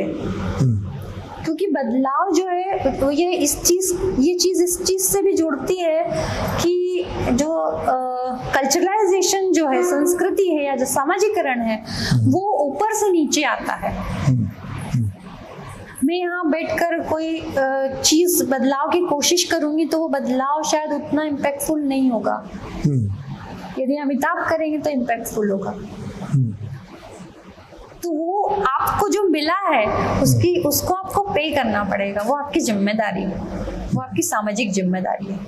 क्योंकि बदलाव जो है तो ये चीज इस चीज से भी जुड़ती है कि जो कल्चरलाइजेशन जो है, संस्कृति है या जो सामाजिकरण है, वो ऊपर से नीचे आता है। मैं यहाँ बैठकर कोई चीज बदलाव की कोशिश करूंगी तो वो बदलाव शायद उतना इम्पैक्टफुल नहीं होगा, यदि अमिताभ करेंगे तो इम्पैक्टफुल होगा। तो वो आपको जो मिला है उसको आपको पे करना पड़ेगा, वो आपकी जिम्मेदारी है, वो आपकी सामाजिक जिम्मेदारी है।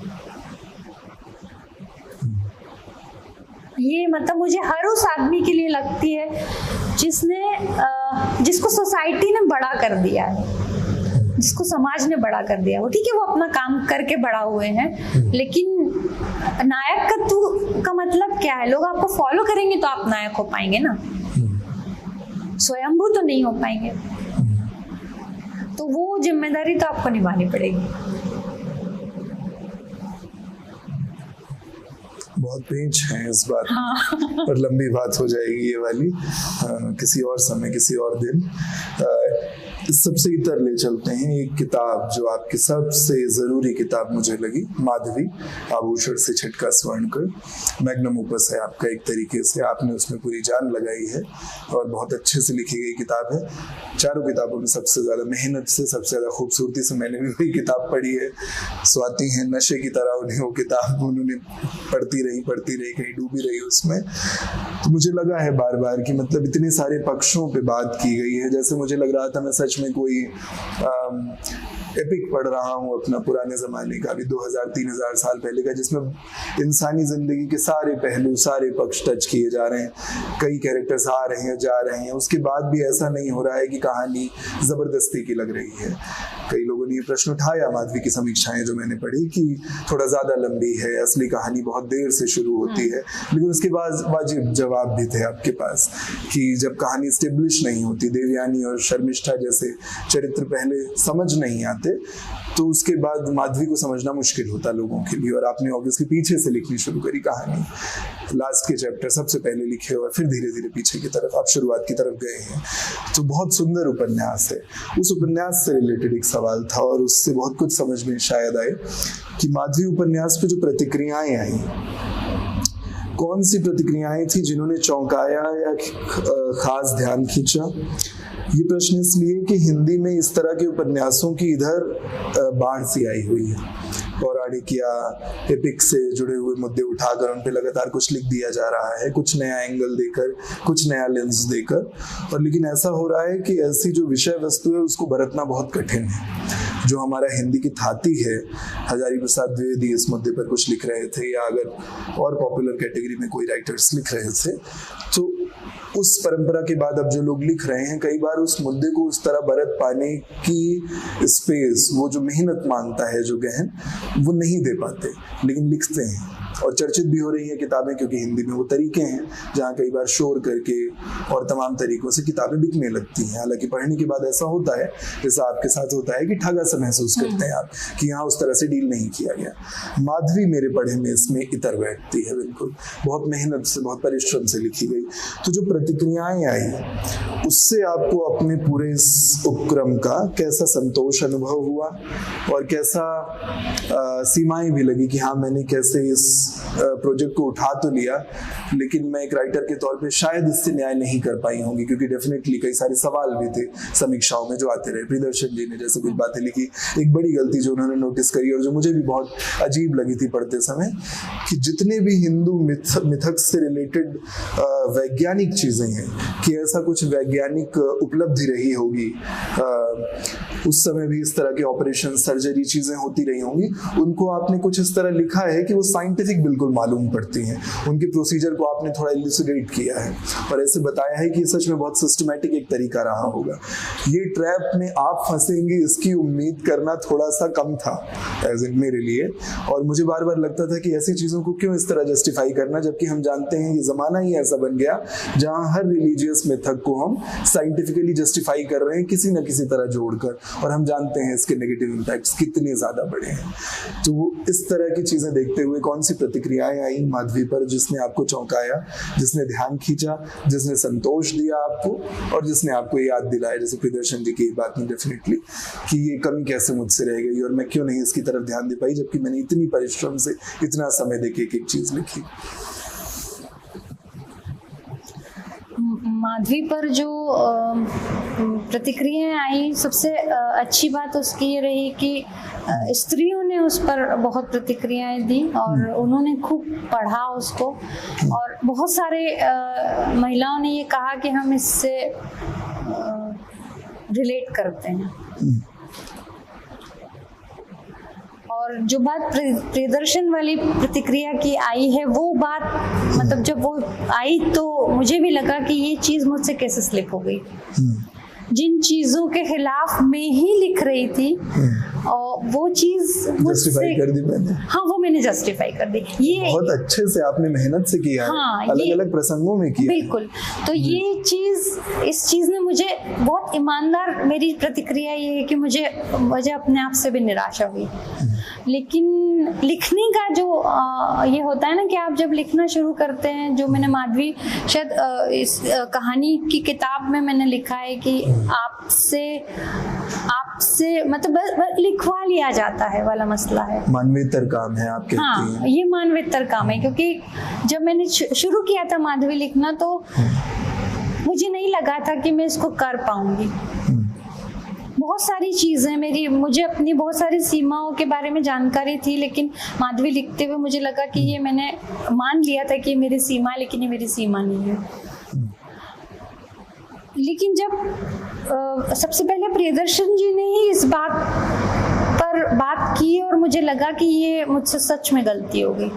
ये मतलब मुझे हर उस आदमी के लिए लगती है जिसको सोसाइटी ने बड़ा कर दिया है, जिसको समाज ने बड़ा कर दिया। वो ठीक है, वो अपना काम करके बड़ा हुए हैं, लेकिन नायकत्व का मतलब क्या है? लोग आपको फॉलो करेंगे तो आप नायक हो पाएंगे ना, स्वयंभू तो नहीं हो पाएंगे। तो वो जिम्मेदारी तो आपको निभानी पड़ेगी। बहुत पेंच है इस बात। हाँ। और लंबी बात हो जाएगी ये वाली, किसी और समय, किसी और दिन। सबसे इतर ले चलते हैं एक किताब जो आपकी सबसे जरूरी किताब मुझे लगी, माधवी, आभूषण से छिटका स्वर्ण कर। मैग्नम ओपस है आपका, एक तरीके से आपने उसमें पूरी जान लगाई है और बहुत अच्छे से लिखी गई किताब है। चारों किताबों में सबसे ज्यादा मेहनत से, सबसे ज्यादा खूबसूरती से मैंने भी वही किताब पढ़ी है। स्वाति है नशे की तरह, उन्हें वो किताब उन्होंने पढ़ती रही, कहीं डूबी रही उसमें। तो मुझे लगा है बार बार कि मतलब इतने सारे पक्षों पे बात की गई है, जैसे मुझे लग रहा था मैं सच में कोई एपिक पढ़ रहा हूँ अपना पुराने जमाने का, अभी 2000-3000 साल पहले का, जिसमें इंसानी जिंदगी के सारे पहलू, सारे पक्ष टच किए जा रहे हैं। कई कैरेक्टर्स आ रहे हैं, जा रहे हैं, उसके बाद भी ऐसा नहीं हो रहा है कि कहानी जबरदस्ती की लग रही है। कई लोगों ने ये प्रश्न उठाया माधवी की समीक्षाएं जो मैंने पढ़ी कि थोड़ा ज्यादा लंबी है, असली कहानी बहुत देर से शुरू होती है, लेकिन उसके बाद वाजिब जवाब भी थे आपके पास कि जब कहानी स्टेब्लिश नहीं होती, देवयानी और शर्मिष्ठा जैसे चरित्र पहले समझ नहीं आते, तो उसके बाद माधवी को समझना मुश्किल होता लोगों के लिए। और आपने ऑब्वियसली पीछे से लिखनी शुरू करी कहानी, लास्ट के चैप्टर सबसे पहले लिखे और फिर धीरे धीरे पीछे की तरफ आप शुरुआत की तरफ गए हैं। तो बहुत सुंदर उपन्यास है। उस उपन्यास से रिलेटेड एक सवाल था और उससे बहुत कुछ समझ में शायद आए कि माधवी उपन्यास पे जो प्रतिक्रियाएं आई कौन सी प्रतिक्रियाएं थी जिन्होंने चौंकाया या खास ध्यान खींचा? ये प्रश्न इसलिए कि हिंदी में इस तरह के उपन्यासों की इधर बाढ़ सी आई हुई है। पौराणिक या एपिक से जुड़े हुए मुद्दे उठाकर उन पे लगातार कुछ लिख दिया जा रहा है, कुछ नया एंगल देकर, कुछ नया लेंस देकर। और लेकिन ऐसा हो रहा है कि ऐसी जो विषय वस्तु है उसको बरतना बहुत कठिन है। जो हमारा हिंदी की थाती है, हजारी प्रसाद द्विवेदी इस मुद्दे पर कुछ लिख रहे थे, या अगर और पॉपुलर कैटेगरी में कोई राइटर्स लिख रहे थे, तो उस परंपरा के बाद अब जो लोग लिख रहे हैं, कई बार उस मुद्दे को उस तरह बरत पाने की स्पेस, वो जो मेहनत मांगता है, जो गहन, वो नहीं दे पाते, लेकिन लिखते हैं। और चर्चित भी हो रही है किताबें, क्योंकि हिंदी में वो तरीके हैं जहाँ कई बार शोर करके और तमाम तरीकों से किताबें बिकने लगती हैं। हालांकि पढ़ने के बाद ऐसा होता है, जैसा आपके साथ होता है, कि ठगा सा महसूस करते हैं आप कि यहाँ उस तरह से डील नहीं किया गया। माधवी मेरे पढ़े में इसमें इतर बैठती है, बिल्कुल बहुत मेहनत से, बहुत परिश्रम से लिखी गई। तो जो प्रतिक्रियाएं आई, उससे आपको अपने पूरे इस उपक्रम का कैसा संतोष अनुभव हुआ और कैसा सीमाएं भी लगी कि हाँ, मैंने कैसे इस प्रोजेक्ट को उठा तो लिया, लेकिन मैं एक राइटर के तौर पे शायद इससे न्याय नहीं कर पाई होंगी, क्योंकि डेफिनेटली कई सारे सवाल भी थे समीक्षाओं में जो आते रहे। प्रियदर्शन जी ने जैसे कुछ बातें लिखी, एक बड़ी गलती जो उन्होंने नोटिस करी और जो मुझे भी बहुत अजीब लगी थी पढ़ते समय, कि जितने भी हिंदू मिथक से रिलेटेड वैज्ञानिक चीजें हैं, कि ऐसा कुछ वैज्ञानिक उपलब्धि रही होगी, उस समय भी इस तरह के ऑपरेशन, सर्जरी चीजें होती रही होंगी, उनको आपने कुछ इस तरह लिखा है कि वो साइंटिफिक बिल्कुल मालूम पड़ती हैं। उनके प्रोसीजर को आपने थोड़ा इल्यूसिडेट किया है और ऐसे बताया है कि सच में बहुत सिस्टमैटिक एक तरीका रहा होगा। ये ट्रैप में आप फंसेंगे इसकी उम्मीद करना थोड़ा सा कम था एज इन मेरे लिए, और मुझे बार बार लगता था कि ऐसी चीजों को क्यों इस तरह जस्टिफाई करना, जबकि हम जानते हैं ये जमाना ही ऐसा बन गया जहां हर रिलीजियस मेथड को हम साइंटिफिकली जस्टिफाई कर रहे हैं किसी न किसी तरह जोड़कर, और हम जानते हैं इसके नेगेटिव इम्पैक्ट्स कितने ज्यादा बड़े हैं। तो इस तरह की चीजें देखते हुए कौन सी प्रतिक्रियाएं आई माधवी पर जिसने आपको चौंकाया, जिसने ध्यान खींचा, जिसने संतोष दिया आपको, और जिसने आपको याद दिलाया, जैसे प्रियदर्शन जी की बात में डेफिनेटली, कि ये कमी कैसे मुझसे रह गई और मैं क्यों नहीं इसकी तरफ ध्यान दे पाई, जबकि मैंने इतनी परिश्रम से इतना समय देके एक चीज लिखी। माधवी पर जो प्रतिक्रियाएं आई, सबसे अच्छी बात उसकी ये रही कि स्त्रियों ने उस पर बहुत प्रतिक्रियाएं दी और उन्होंने खूब पढ़ा उसको, और बहुत सारे महिलाओं ने ये कहा कि हम इससे रिलेट करते हैं। और जो बात प्रियदर्शन वाली प्रतिक्रिया की आई है, वो बात मतलब जब वो आई तो मुझे भी लगा कि ये चीज मुझसे कैसे स्लिप हो गई। जिन चीजों के खिलाफ मैं ही लिख रही थी और वो चीज जस्टिफाई कर दी मैंने। हाँ, वो मैंने जस्टिफाई कर दी। ये बहुत अच्छे से आपने मेहनत से किया है, अलग अलग प्रसंगों में किया। बिल्कुल। तो ये चीज, इस चीज ने मुझे बहुत ईमानदार, मेरी प्रतिक्रिया ये है कि मुझे अपने आप से भी निराशा हुई। लेकिन लिखने का जो ये होता है ना कि आप जब लिखना शुरू करते हैं, जो मैंने माधवी शायद इस कहानी की किताब में मैंने लिखा है कि आपसे मतलब लिखवा लिया जाता है वाला मसला है, मानवेतर काम है आप कहती हैं। हाँ, ये मानवेतर काम है, क्योंकि जब मैंने शुरू किया था माधवी लिखना तो मुझे नहीं लगा था कि मैं इसको कर पाऊंगी। बहुत सारी चीज़ें मुझे अपनी बहुत सारी सीमाओं के बारे में जानकारी थी, लेकिन माधवी लिखते हुए मुझे लगा कि ये मैंने मान लिया था कि ये मेरी सीमा है, लेकिन ये मेरी सीमा नहीं है। लेकिन जब सबसे पहले प्रियदर्शन जी ने ही इस बात पर बात की और मुझे लगा कि ये मुझसे सच में गलती हो गई,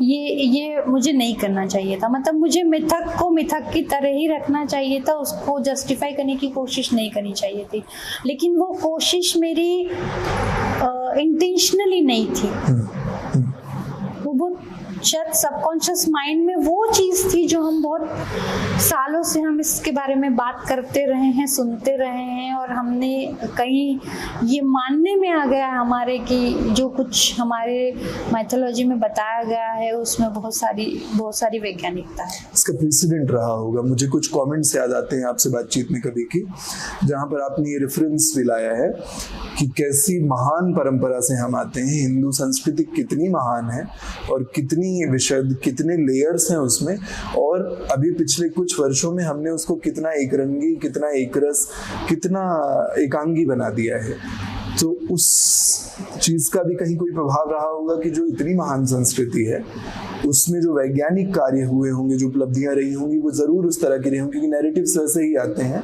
ये मुझे नहीं करना चाहिए था। मतलब मुझे मिथक को मिथक की तरह ही रखना चाहिए था, उसको जस्टिफाई करने की कोशिश नहीं करनी चाहिए थी। लेकिन वो कोशिश मेरी इंटेंशनली नहीं थी, वो बहुत शायद सबकॉन्शियस माइंड में वो चीज़ थी जो हम बहुत सालों से हम इसके बारे में बात करते रहे हैं, सुनते रहे हैं, और हमने कहीं ये मानने में आ गया हमारे कि जो कुछ हमारे माइथोलॉजी में बताया गया है उसमें बहुत सारी वैज्ञानिकता है। इसका प्रेसिडेंट रहा होगा। मुझे कुछ कमेंट्स याद आते हैं आपसे बातचीत में कभी की, जहाँ पर आपने ये रेफरेंस भी लाया है कि कैसी महान परंपरा से हम आते हैं, हिंदू संस्कृति कितनी महान है और कितनी कितनी विशद, कितने लेयर्स हैं उसमें, और अभी पिछले कुछ वर्षों में हमने उसको कितना एकरंगी, कितना एकरस, कितना एकांगी बना दिया है। तो उस चीज का भी कहीं कोई प्रभाव रहा होगा कि जो इतनी महान संस्कृति है उसमें जो वैज्ञानिक कार्य हुए होंगे, जो उपलब्धियां रही होंगी, वो जरूर उस तरह की रही होंगी, क्योंकि नैरेटिव्स वैसे ही आते हैं।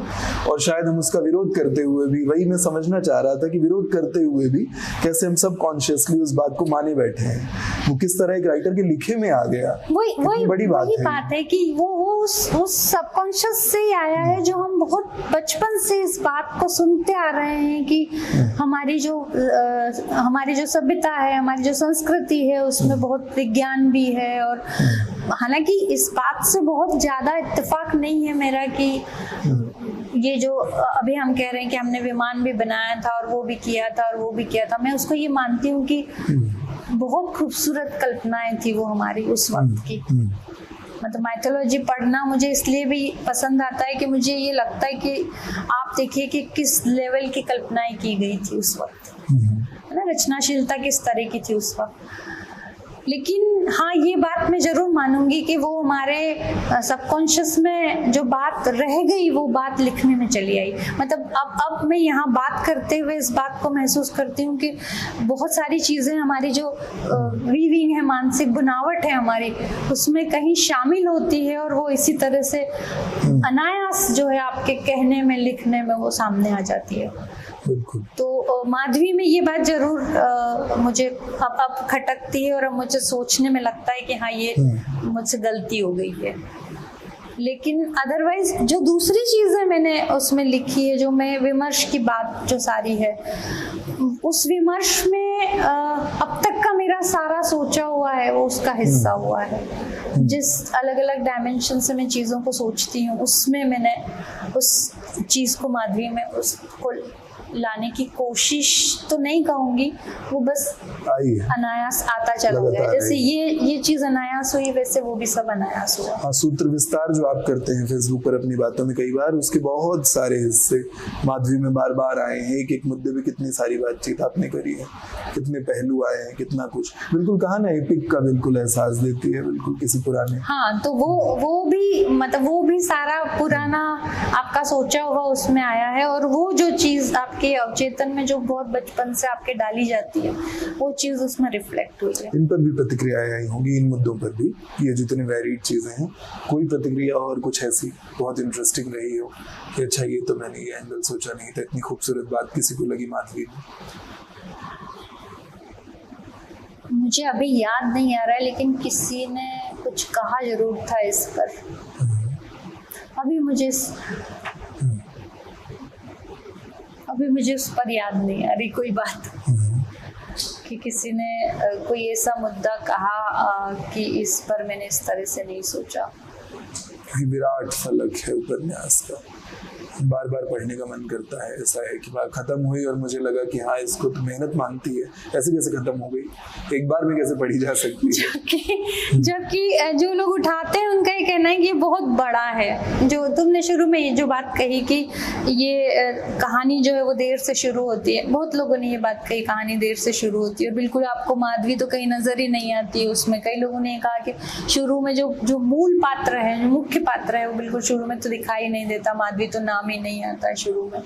और शायद हम उसका विरोध करते हुए भी, वही मैं समझना चाह रहा था कि विरोध करते हुए भी कैसे हम सब कॉन्शियसली उस बात को माने बैठे हैं। वो किस तरह एक राइटर के लिखे में आ गया, वही बड़ी बात है कि वो उस सबकॉन्शियस से ही आया है, जो हम बहुत बचपन से इस बात को सुनते आ रहे हैं कि हमारी जो सभ्यता है, हमारी जो संस्कृति है, उसमें बहुत विज्ञान भी है। और हालांकि इस बात से बहुत ज्यादा इत्तेफाक नहीं है मेरा कि ये जो अभी हम कह रहे हैं कि हमने विमान भी बनाया था और वो भी किया था और वो भी किया था, मैं उसको ये मानती हूँ कि बहुत खूबसूरत कल्पनाएं थी वो हमारी उस वक्त की। मतलब माइथोलॉजी पढ़ना मुझे इसलिए भी पसंद आता है कि मुझे ये लगता है कि आप देखिए कि किस लेवल की कल्पनाएं की गई थी उस वक्त, है ना, रचनाशीलता किस तरह की थी उस वक्त। लेकिन हाँ, ये बात मैं जरूर मानूंगी कि वो हमारे सबकॉन्शियस में जो बात रह गई वो बात लिखने में चली आई। मतलब अब मैं यहाँ बात करते हुए इस बात को महसूस करती हूँ कि बहुत सारी चीज़ें हमारी जो वीविंग है, मानसिक बनावट है हमारी, उसमें कहीं शामिल होती है और वो इसी तरह से अनायास जो है आपके कहने में, लिखने में वो सामने आ जाती है। तो माधवी में ये बात जरूर मुझे अब खटकती है और अब मुझे सोचने में लगता है कि हाँ, ये मुझसे गलती हो गई है। लेकिन अदरवाइज जो दूसरी चीजें मैंने उसमें लिखी है, जो मैं विमर्श की बात जो सारी है, उस विमर्श में अब तक का मेरा सारा सोचा हुआ है वो उसका हिस्सा हुआ है। जिस अलग अलग डायमेंशन से मैं चीजों को सोचती हूँ, उसमें मैंने उस चीज को माधवी में उसको लाने की कोशिश तो नहीं कहूंगी, वो बस अनायास आता चला गया। जैसे ये चीज अनायास हुई, वैसे वो भी सब अनायास हुआ। हाँ, सूत्र विस्तार जो आप करते हैं फेसबुक पर अपनी बातों में, कई बार उसके बहुत सारे हिस्से माधवी में बार बार आए हैं। एक एक मुद्दे पे कितनी सारी बातचीत आपने करी है, कितने पहलू आए हैं, कितना कुछ। बिल्कुल कहा ना, एपिक का बिल्कुल एहसास देती है, बिल्कुल किसी पुराने। हाँ, तो वो भी मतलब वो भी सारा पुराना आपका सोचा हुआ उसमें आया है। और वो जो चीज आपके अवचेतन में जो बहुत बचपन से आपके डाली जाती है, वो चीज उसमें रिफ्लेक्ट हुई है। इन पर भी प्रतिक्रियाएं आई होंगी, इन मुद्दों पर भी, ये जितने वैरिड चीजें हैं। कोई प्रतिक्रिया और कुछ ऐसी बहुत इंटरेस्टिंग रही हो कि अच्छा, ये तो मैंने ये एंगल सोचा नहीं था, इतनी खूबसूरत बात किसी को लगी माधवी में? मुझे अभी याद नहीं आ रहा है, लेकिन किसी ने कुछ कहा जरूर था इस पर। अभी मुझे उस पर याद नहीं आ रही कोई बात कि किसी ने कोई ऐसा मुद्दा कहा कि इस पर मैंने इस तरह से नहीं सोचा। विराट फलक है उपन्यास का, बार बार पढ़ने का मन करता है। ऐसा है कि बात खत्म हुई और मुझे लगा कि हाँ, इसको तो मेहनत मांगती है, ऐसे कैसे खत्म हो गई, एक बार में कैसे पढ़ी जा सकती है। जबकि जो लोग उठाते हैं उनका ये कहना है कि ये बहुत बड़ा है। जो तुमने शुरू में ये जो बात कही कि ये कहानी जो है वो देर से शुरू होती है, बहुत लोगों ने ये बात कही, कहानी देर से शुरू होती है। और बिल्कुल आपको माधवी तो कहीं नजर ही नहीं आती है उसमें। कई लोगों ने कहा कि शुरू में जो मूल पात्र है, जो मुख्य पात्र है, वो बिल्कुल शुरू में तो दिखाई नहीं देता, माधवी तो नाम ही नहीं आता है शुरू में।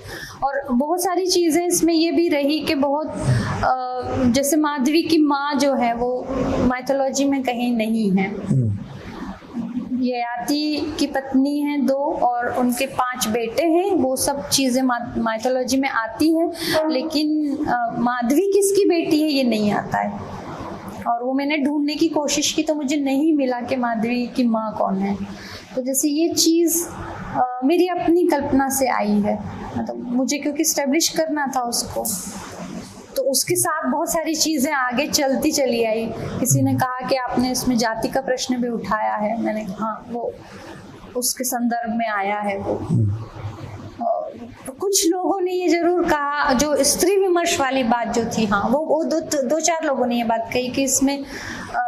और बहुत सारी चीजें इसमें ये भी रही कि बहुत जैसे माधवी की माँ जो है वो माइथोलॉजी में कहीं नहीं है। ययाति की पत्नी है 2 और उनके 5 बेटे हैं, वो सब चीजें माइथोलॉजी में आती हैं, लेकिन माधवी किसकी बेटी है ये नहीं आता है। और वो मैंने ढूंढने की कोशिश की तो मुझे नहीं मिला कि माधवी की माँ कौन है। तो जैसे ये चीज़ मेरी अपनी कल्पना से आई है, मतलब मुझे क्योंकि स्टैब्लिश करना था उसको, तो उसके साथ बहुत सारी चीज़ें आगे चलती चली आई। किसी ने कहा कि आपने इसमें जाति का प्रश्न भी उठाया है, मैंने कहा हाँ, वो उसके संदर्भ में आया है वो। तो कुछ लोगों ने ये जरूर कहा, जो स्त्री विमर्श वाली बात जो थी, हाँ वो 2-4 लोगों ने ये बात कही कि इसमें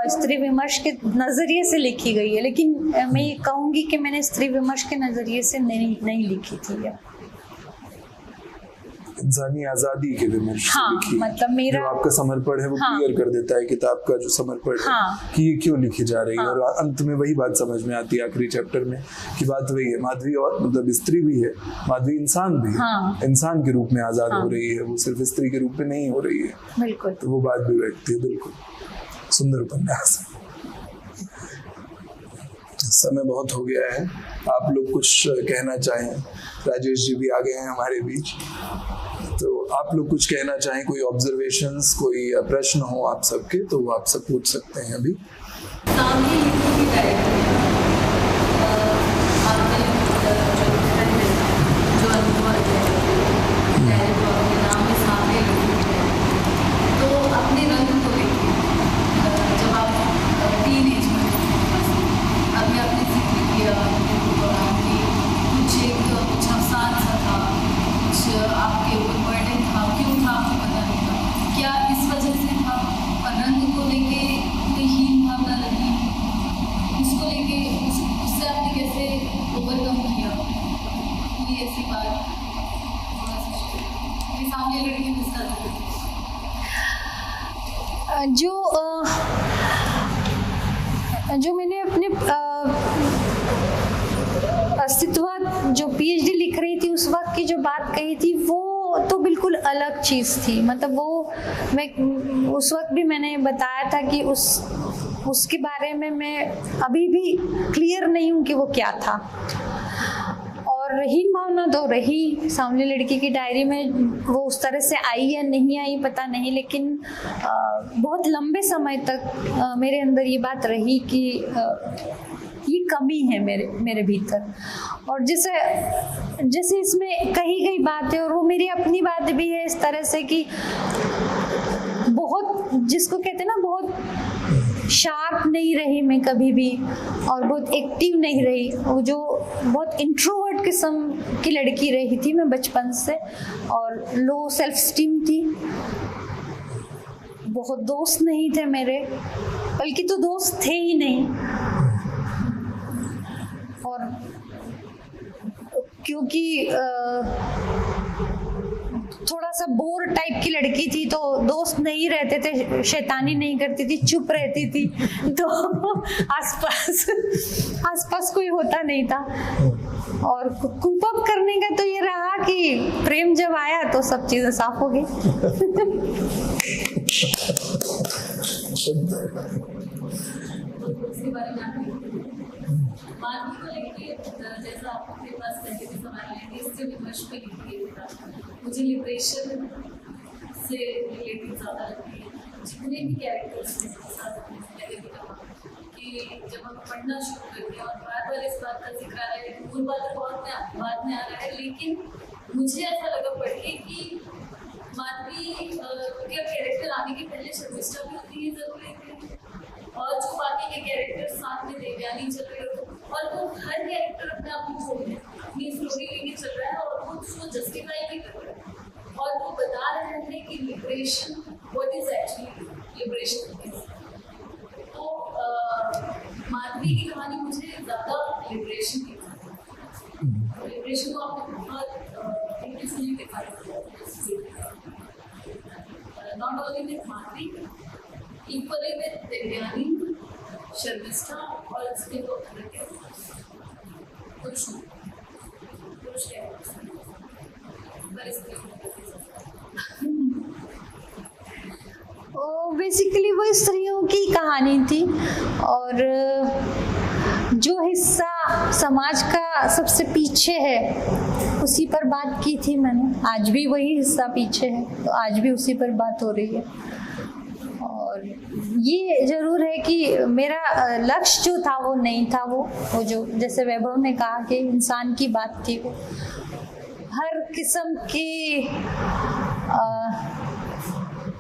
स्त्री विमर्श के नजरिए से लिखी गई है। लेकिन मैं ये कहूंगी कि मैंने स्त्री विमर्श के नजरिए से नहीं लिखी थी। इंसानी आजादी के विमर्श से हाँ, लिखी, मतलब मेरा जो आपका समर्पण है वो हाँ, क्लियर कर देता है किताब का जो समर्पण हाँ, है कि ये क्यों लिखी जा रही है। हाँ, और अंत में वही बात समझ में आती है आखिरी चैप्टर में कि बात वही है, माधवी और मतलब स्त्री भी है, माधवी इंसान भी है, हाँ, इंसान के रूप में आजाद हाँ, हो रही है, वो सिर्फ स्त्री के रूप में नहीं हो रही है। बिल्कुल, तो वो बात भी बैठती है। बिल्कुल सुंदर उपन्यास। समय बहुत हो गया है, आप लोग कुछ कहना चाहें? राजेश जी भी आ गए हैं हमारे बीच, तो आप लोग कुछ कहना चाहें, कोई ऑब्जर्वेशंस, कोई प्रश्न हो आप सबके, तो वो आप सब पूछ सकते हैं अभी। सामने लिखने की डायरेक्टर आपने जो अनुभव है नाम में सामने लिखी है, तो अपने रंग को लेके जब आप टीन एज में अभी आपने जिक्र किया कुछ अफसान सा था, कुछ आपके ऊपर बर्डन था, क्यों था आपको पता नहीं था, क्या इस वजह से था? और रंग को लेके कोई हीन भावना लगी, उसको लेके उससे आपने कैसे ओवरकम किया? कोई ऐसी बात ये सामने लड़की के साथ जो मैंने अपने अस्तित्व जो पीएचडी लिख रही थी उस वक्त की जो बात कही थी वो तो बिल्कुल अलग चीज़ थी। मतलब वो मैं उस वक्त भी मैंने बताया था कि उसके बारे में मैं अभी भी क्लियर नहीं हूँ कि वो क्या था। और हीन भावना तो रही सामने लड़की की डायरी में, वो उस तरह से आई या नहीं आई पता नहीं, लेकिन बहुत लंबे समय तक मेरे अंदर ये बात रही कि ये कमी है मेरे भीतर। और जैसे इसमें कही गई बात है और वो मेरी अपनी बात भी है इस तरह से कि बहुत, जिसको कहते हैं ना, बहुत शार्प नहीं रही मैं कभी भी और बहुत एक्टिव नहीं रही। वो जो बहुत इंट्रोवर्ट किस्म की लड़की रही थी मैं बचपन से, और लो सेल्फ स्टीम थी, बहुत दोस्त नहीं थे मेरे, बल्कि तो दोस्त थे ही नहीं। और क्योंकि थोड़ा सा बोर टाइप की लड़की थी तो दोस्त नहीं रहते थे, शैतानी नहीं करती थी, चुप रहती थी, तो आसपास कोई होता नहीं था। और कूप अप करने का तो ये रहा कि प्रेम जब आया तो सब चीजें साफ हो गई। माधवी को लेके जैसा आपके पास पहले भी सवाल है, इससे विमर्श पे लिखी था, मुझे लिबरेशन से रिलेटेड ज़्यादा लगती है। जितने भी कैरेक्टर्स के साथ पहले भी कहा कि जब हम पढ़ना शुरू करते हैं, और बार बार इस बात का जिक्र आ रहा है, मूल बात बहुत बाद में आ रहा है, लेकिन मुझे ऐसा लगा पढ़ के कि माधवी के कैरेक्टर आने के पहले शर्मिष्ठा भी उतनी ही ज़रूरी थी, और जो बाकी के कैरेक्टर साथ में देवयानी चल रहे हो, और वो हर कैरेक्टर अपने आप में छोड़ है, अपनी स्टोरी लेके चल रहा है और वो उसको जस्टिफाई भी कर रहा है, और वो बता रहे हैं कि liberation what is actually liberation. तो माधवी की कहानी मुझे ज़्यादा लिबरेशन की थी। लिबरेशन को आपने बहुत ब्यूटीफुली दिखाया, not only with Madhavi, equally with Devayani, Sharmishtha और इसके दो पुरुष बेसिकली वो स्त्रियों की कहानी थी, और जो हिस्सा समाज का सबसे पीछे है उसी पर बात की थी मैंने। आज भी वही हिस्सा पीछे है, तो आज भी उसी पर बात हो रही है। और ये जरूर है कि मेरा लक्ष्य जो था वो नहीं था, वो जो जैसे वैभव ने कहा कि इंसान की बात थी, वो हर किस्म की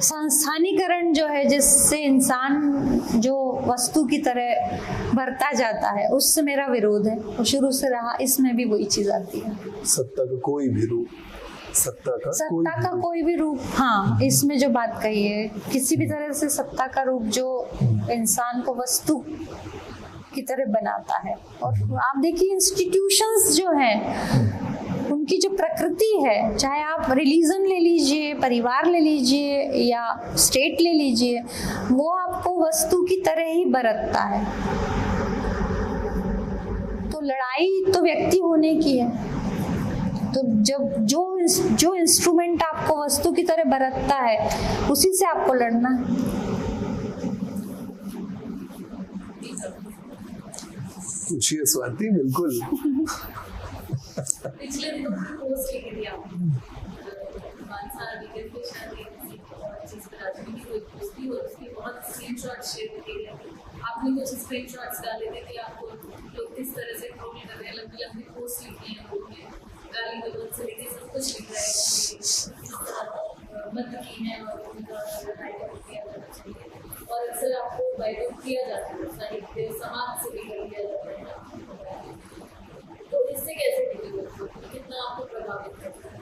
संस्थानीकरण जो है, जिससे इंसान जो वस्तु की तरह बढ़ता जाता है, उससे मेरा विरोध है, वो शुरू से रहा। इसमें भी वही चीज आती है, सत्ता का कोई भी रूप, सत्ता का कोई भी रूप। हाँ, इसमें जो बात कही है, किसी भी तरह से सत्ता का रूप जो इंसान को वस्तु की तरह बनाता है। और आप देखिए इंस्टीट्यूशंस जो हैं उनकी जो प्रकृति है, चाहे आप रिलीजन ले लीजिए, परिवार ले लीजिए या स्टेट ले लीजिए, वो आपको वस्तु की तरह ही बरतता है। तो लड़ाई तो व्यक्ति होने की है। तो जब जो इंस्ट्रूमेंट आपको वस्तु की तरह बरतता है, उसी से आपको लड़ना है। पूछिए स्वाति। बिल्कुल। पिछले दिनों की पोस्ट लिखी थी आपने, मानसा वीकेंड की शादी और चीज पर राजनी की कोई पोस्ट थी और उसकी बहुत स्क्रीनशॉट शेयर किए गए। आपने कुछ स्क्रीनशॉट्स डाले थे कि आपको लोग किस तरह से ट्रोल कर रहे हैं, लंबी लंबी पोस्ट लिखी है, उन्होंने गाली गलौज से लेके सब कुछ लिख रहे हैं, मत की है और उनका हाईलाइट किया जाना चाहिए। और अक्सर आपको बाइकआउट किया जाता है, साहित्य समाज से भी कर दिया जाता है। तो इससे कैसे डील करते हो? कितना आपको प्रभावित करता है?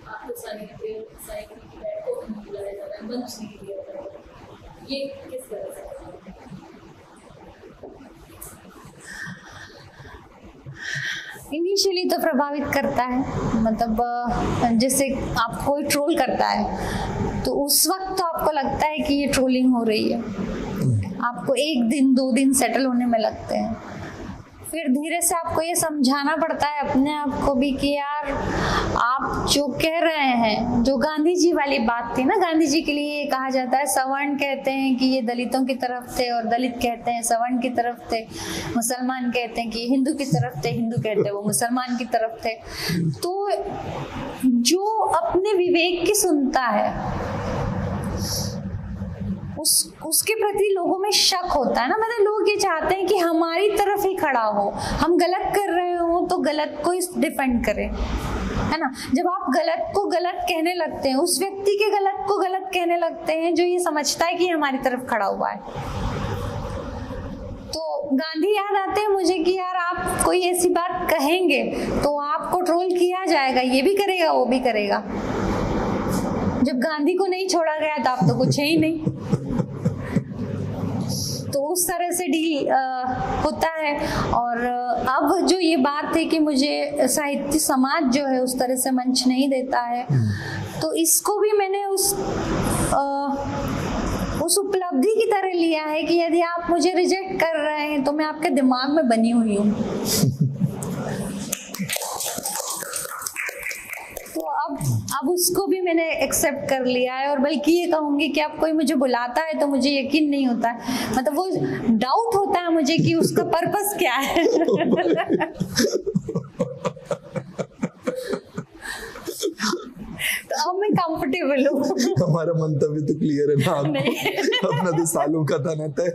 आपको साहित्य की बैठ को नहीं बुलाया जाता है, मंच नहीं दिया जाता है, ये किस तरह से? इनिशियली तो प्रभावित करता है, मतलब जैसे आप कोई ट्रोल करता है तो उस वक्त तो आपको लगता है कि ये ट्रोलिंग हो रही है, आपको 1 दिन 2 दिन सेटल होने में लगते हैं। फिर धीरे से आपको ये समझाना पड़ता है अपने आप को भी कि यार आप जो कह रहे हैं, जो गांधी जी वाली बात थी ना, गांधी जी के लिए कहा जाता है सवर्ण कहते हैं कि ये दलितों की तरफ थे और दलित कहते हैं सवर्ण की तरफ थे, मुसलमान कहते हैं कि हिंदू की तरफ थे, हिंदू कहते हैं वो मुसलमान की तरफ थे। तो जो अपने विवेक की सुनता है उसके प्रति लोगों में शक होता है ना, मतलब लोग ये चाहते हैं कि हमारी तरफ ही खड़ा हो, हम गलत कर रहे हो तो गलत को डिफेंड करे, है ना। जब आप गलत को गलत कहने लगते हैं, उस व्यक्ति के गलत को गलत कहने लगते हैं जो ये समझता है कि हमारी तरफ खड़ा हुआ है। तो गांधी याद आते हैं मुझे कि यार आप कोई ऐसी बात कहेंगे तो आपको ट्रोल किया जाएगा, ये भी करेगा वो भी करेगा। जब गांधी को नहीं छोड़ा गया तो आप तो कुछ है ही नहीं। तो उस तरह से डील होता है। और अब जो ये बात है कि मुझे साहित्य समाज जो है उस तरह से मंच नहीं देता है, तो इसको भी मैंने उस उपलब्धि की तरह लिया है कि यदि आप मुझे रिजेक्ट कर रहे हैं तो मैं आपके दिमाग में बनी हुई हूँ। तो अब उसको भी मैंने एक्सेप्ट कर लिया है। और बल्कि ये कहूँगी कि अब कोई मुझे बुलाता है तो मुझे यकीन नहीं होता है, मतलब वो डाउट होता है मुझे कि उसका पर्पस क्या है। तो अब मैं कंफर्टेबल हूँ। हमारा मंतव्य तो क्लियर है ना, अपना तो सालों का था ना तय।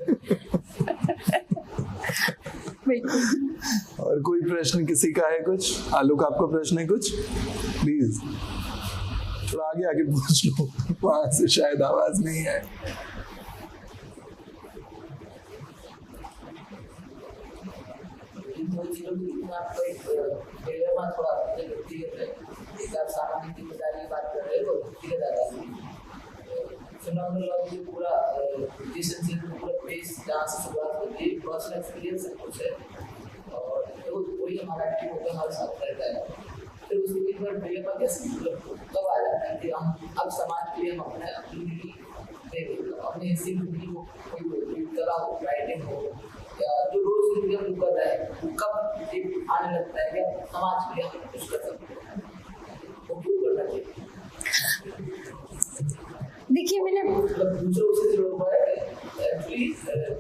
और कोई प्रश्न किसी का है? कुछ आलोक आपका प्रश्न है कुछ? प्लीज थोड़ा आगे आगे पूछ लो, वहां से शायद आवाज नहीं है। वही हमारा एक्टिव होकर हमारे साथ रहता है। फिर उसके बीच में प्रेरणा कैसे कब आ जाता है कि हम अब समाज के लिए हम अपने हिस्से की कोई कला हो, राइटिंग हो, या जो रोज जिंदगी हम कर रहे हैं वो कब एक आने लगता है कि समाज के लिए हम कुछ कर सकते हैं, वो क्यों करना चाहिए? देखिए मैंने दूसरों से जो हुआ है एक्चुअली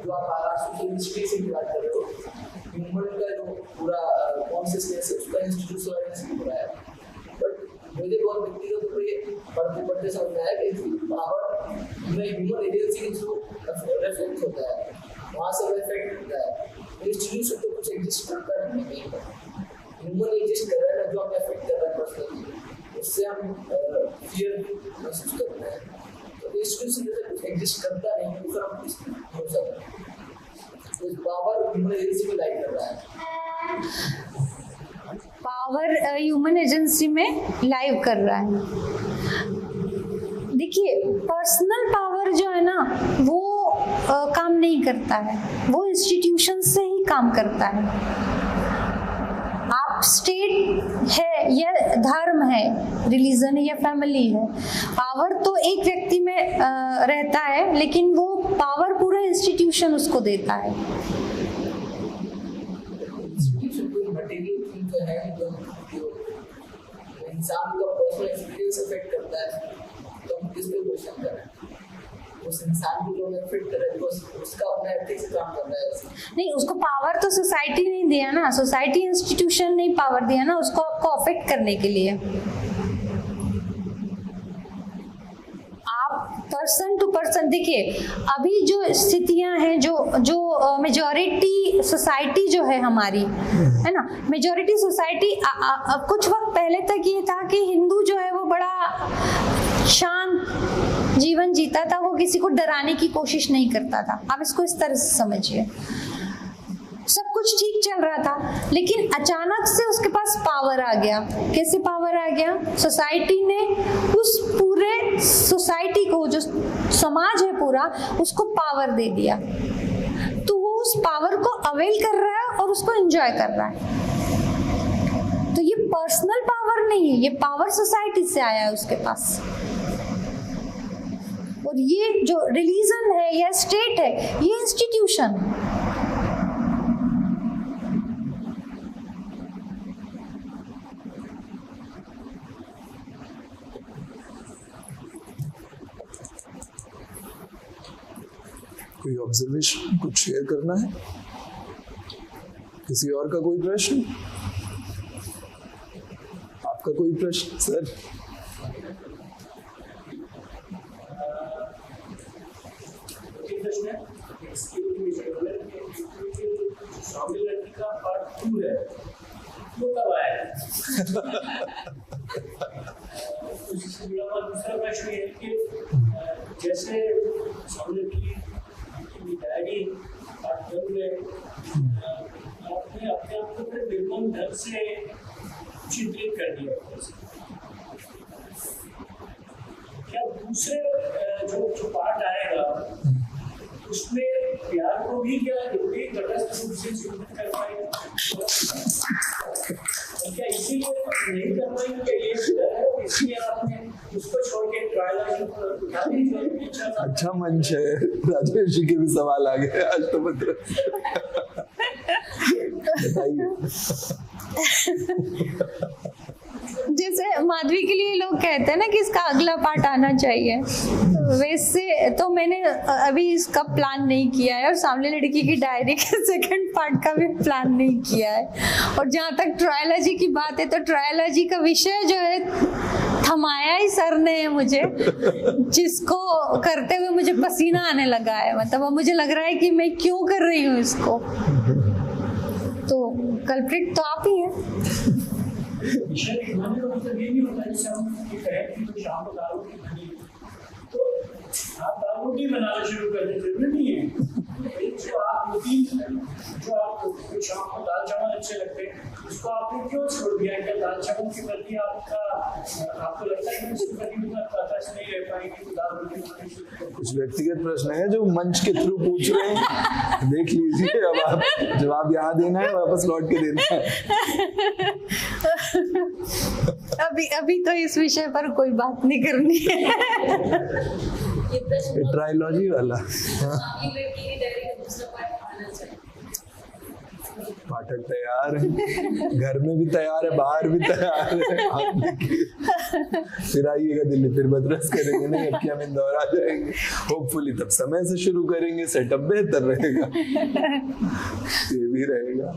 जो आप सोशल हिस्ट्री से बात कर रहे हो, ह्यूमन का जो पूरा कॉन्शियसनेस है उसका इंस्टीट्यूशनलाइजेशन भी पूरा है। बट मुझे बहुत व्यक्तिगत तौर पे पढ़ते पढ़ते समझ आया कि पावर में ह्यूमन एजेंसी के थ्रू रिफ्लेक्ट होता है, वहाँ से इफेक्ट होता है। इंस्टीट्यूशन तो कुछ एग्जिस्ट करता नहीं है, ह्यूमन एग्जिस्ट कर रहा है जो हमें इफेक्ट कर रहा है पर्सनली, उससे हम फियर महसूस करते हैं। तो इंस्टीट्यूशन जैसे कुछ एग्जिस्ट करता नहीं है फिर हम कुछ हो सकता है। पावर ह्यूमन एजेंसी में लाइक कर रहा है, पावर ह्यूमन एजेंसी में लाइव कर रहा है। देखिए पर्सनल पावर जो है ना वो काम नहीं करता है, वो इंस्टीट्यूशन से ही काम करता है। आप आप स्टेट है या धर्म है, रिलीजन है या फैमिली है, पावर तो एक व्यक्ति में रहता है, लेकिन वो पावर पूरा इंस्टीट्यूशन उसको देता है। इंसान का पर्सनल एक्सपीरियंस अफेक्ट करता है, तो हम किस पे क्वेश्चन कर रहे हैं? उस इंसान को जो अफेक्ट कर रहा है, उसका अपना एथिक्स काम कर रहा है। नहीं, उसको पावर तो सोसाइटी नहीं दिया ना, सोसाइटी इंस्टीट्यूशन नहीं पावर दिया ना उसको आपको अफेक्ट करने के लिए। आप पर्सन टू पर्सन देखिए, अभी जो स्थितियां हैं, जो मेजॉरिटी सोसाइटी जो है हमारी, है ना, मेजॉरिटी सोसाइटी कुछ वक्त पहले तक ये था कि हिंदू जो है वो बड़ा शांत जीवन जीता था, वो किसी को डराने की कोशिश नहीं करता था। आप इसको इस तरह से समझिए, सब कुछ ठीक चल रहा था, लेकिन अचानक से उसके पास पावर आ गया। कैसे पावर आ गया? सोसाइटी ने उस पूरे सोसाइटी को, जो समाज है पूरा, उसको पावर दे दिया, तो वो उस पावर को अवेल कर रहा है और उसको एंजॉय कर रहा है। तो ये पर्सनल पावर नहीं है, ये पावर सोसाइटी से आया है उसके पास। और ये जो रिलीजन है या स्टेट है, ये इंस्टीट्यूशन है। कोई ऑब्जर्वेशन, कुछ शेयर करना है? किसी और का कोई प्रश्न? आपका कोई प्रश्न सर? दूसरा प्रश्न ये है कि जैसे डैडी आपने अपने आप को फिर निर्मम ढंग से चित्रित कर दिया, क्या दूसरे जो पार्ट आएगा उसमें प्यार को भी क्या इतनी तटस्थ रूप से चित्रित कर पाएगा? क्या इसीलिए नहीं कर पाएंगे? क्या ये डर है, इसलिए आपने उसको छोड़ के ट्रायल उठा दी? अच्छा मंच है, राजेश जी के भी सवाल आ गए आज तो। बताइए। जैसे माधवी के लिए लोग कहते हैं ना कि इसका अगला पार्ट आना चाहिए, वैसे तो मैंने अभी इसका प्लान नहीं किया है, और सामने लड़की की डायरी के सेकंड पार्ट का भी प्लान नहीं किया है। और जहाँ तक ट्रायलॉजी की बात है, तो ट्रायलॉजी का विषय जो है थमाया ही सर ने मुझे, जिसको करते हुए मुझे पसीना आने लगा है। मतलब अब मुझे लग रहा है कि मैं क्यों कर रही हूँ इसको, तो कल्प्रिट तो आप ही हैं। आप दाल रोटी बनाना शुरू कर दें, जरूरी नहीं है जो आप रोटी, जो आप शाम को दाल चावल अच्छे लगते हैं, उसको आपने क्यों छोड़ दिया? क्या दाल चावल के प्रति आपको लगता है कि उसके प्रति उतना अटैच नहीं रह पाएंगे तो दाल रोटी बनानी शुरू करें? कुछ व्यक्तिगत प्रश्न है जो मंच के थ्रू पूछ रहे हैं, देख लीजिए। अब आप जवाब यहाँ देना है, वापस लौट के देना है। अभी तो इस विषय पर कोई बात नहीं करनी है। ट्रायलॉजी वाला पाठक तैयार है, घर में भी तैयार है, बाहर भी तैयार है। फिर आइएगा दिल्ली, फिर बदरस करेंगे, नहीं अब कि हम इंदौर आ जाएंगे। होपफुली तब समय से शुरू करेंगे, सेटअप बेहतर रहेगा, ये भी रहेगा।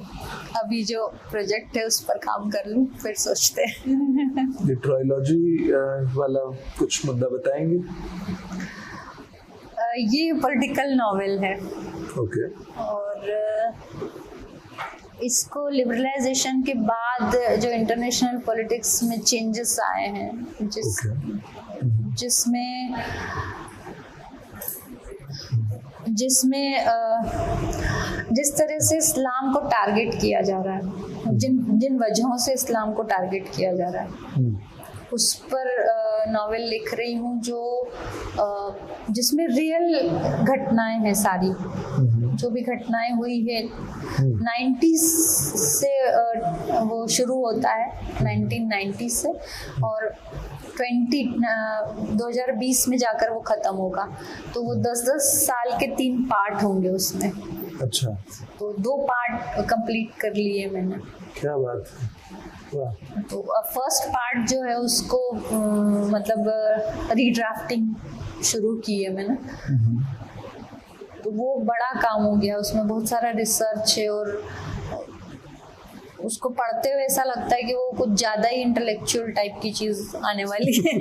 अभी जो प्रोजेक्ट है उस पर काम कर लूं, फिर सोचते हैं। ये ट्रायलॉजी वाला कुछ मुद्दा बताएंगे? ये पॉलिटिकल नॉवेल है। ओके। और इसको लिबरलाइजेशन के बाद जो इंटरनेशनल पॉलिटिक्स में चेंजेस आए हैं, जिसमें जिस तरह से इस्लाम को टारगेट किया जा रहा है, जिन वजहों से इस्लाम को टारगेट किया जा रहा है, उस पर नॉवेल लिख रही हूँ, जो जिसमें रियल घटनाएं हैं सारी। जो भी घटनाएं हुई है 90s से वो शुरू होता है, 1990 से, और 2020 में जाकर वो खत्म होगा। तो वो 10-10 साल के 3 पार्ट होंगे उसमें। अच्छा, तो 2 पार्ट कंप्लीट कर लिए मैंने। क्या बात है, वाह। तो फर्स्ट पार्ट जो है उसको मतलब रीड्राफ्टिंग शुरू की है मैंने। तो वो बड़ा काम हो गया, उसमें बहुत सारा रिसर्च है और उसको पढ़ते हुए ऐसा लगता है कि वो कुछ ज़्यादा ही इंटेलेक्चुअल टाइप की चीज़ आने वाली है।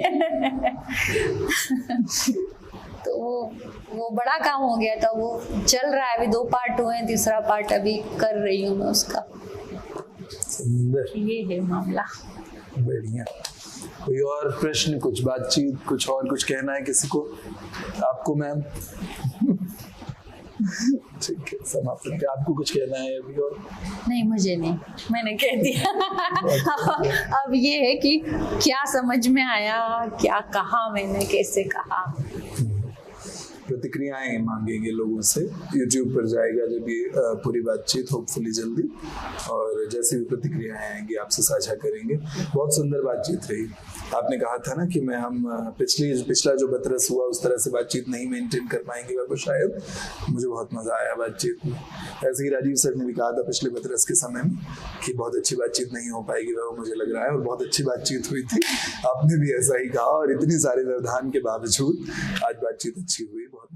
तो वो बड़ा काम हो गया था, वो चल रहा है, अभी 2 पार्ट हुए हैं, तीसरा पार्ट अभी कर रही हूँ मैं उसका। सुंदर, ये है मामला। बढ़िया। कोई और प्रश्न, कुछ बातचीत, कुछ और कुछ कहना है किसी को? आपको मैम? ठीक है, समाप्त करते हैं। आपको कुछ कहना है अभी और? नहीं, मुझे नहीं, मैंने कह दिया। अब ये है कि क्या समझ में आया, क्या कहा मैंने, कैसे कहा। प्रतिक्रियाएं मांगेंगे लोगों से, YouTube पर जाएगा जब ये पूरी बातचीत, होपफुली जल्दी, और जैसी भी प्रतिक्रियाएं आएंगी आपसे साझा करेंगे। बहुत सुंदर बातचीत रही। आपने कहा था ना कि हम पिछला जो बतरस हुआ उस तरह से बातचीत नहीं मेंटेन कर पाएंगे, वो शायद, मुझे बहुत मजा आया बातचीत में। ऐसे ही राजीव सर ने भी कहा था पिछले बतरस के समय में कि बहुत अच्छी बातचीत नहीं हो पाएगी, वो मुझे लग रहा है, और बहुत अच्छी बातचीत हुई थी। आपने भी ऐसा ही कहा, और इतनी सारे व्यवधान के बावजूद आज बातचीत अच्छी हुई, बहुत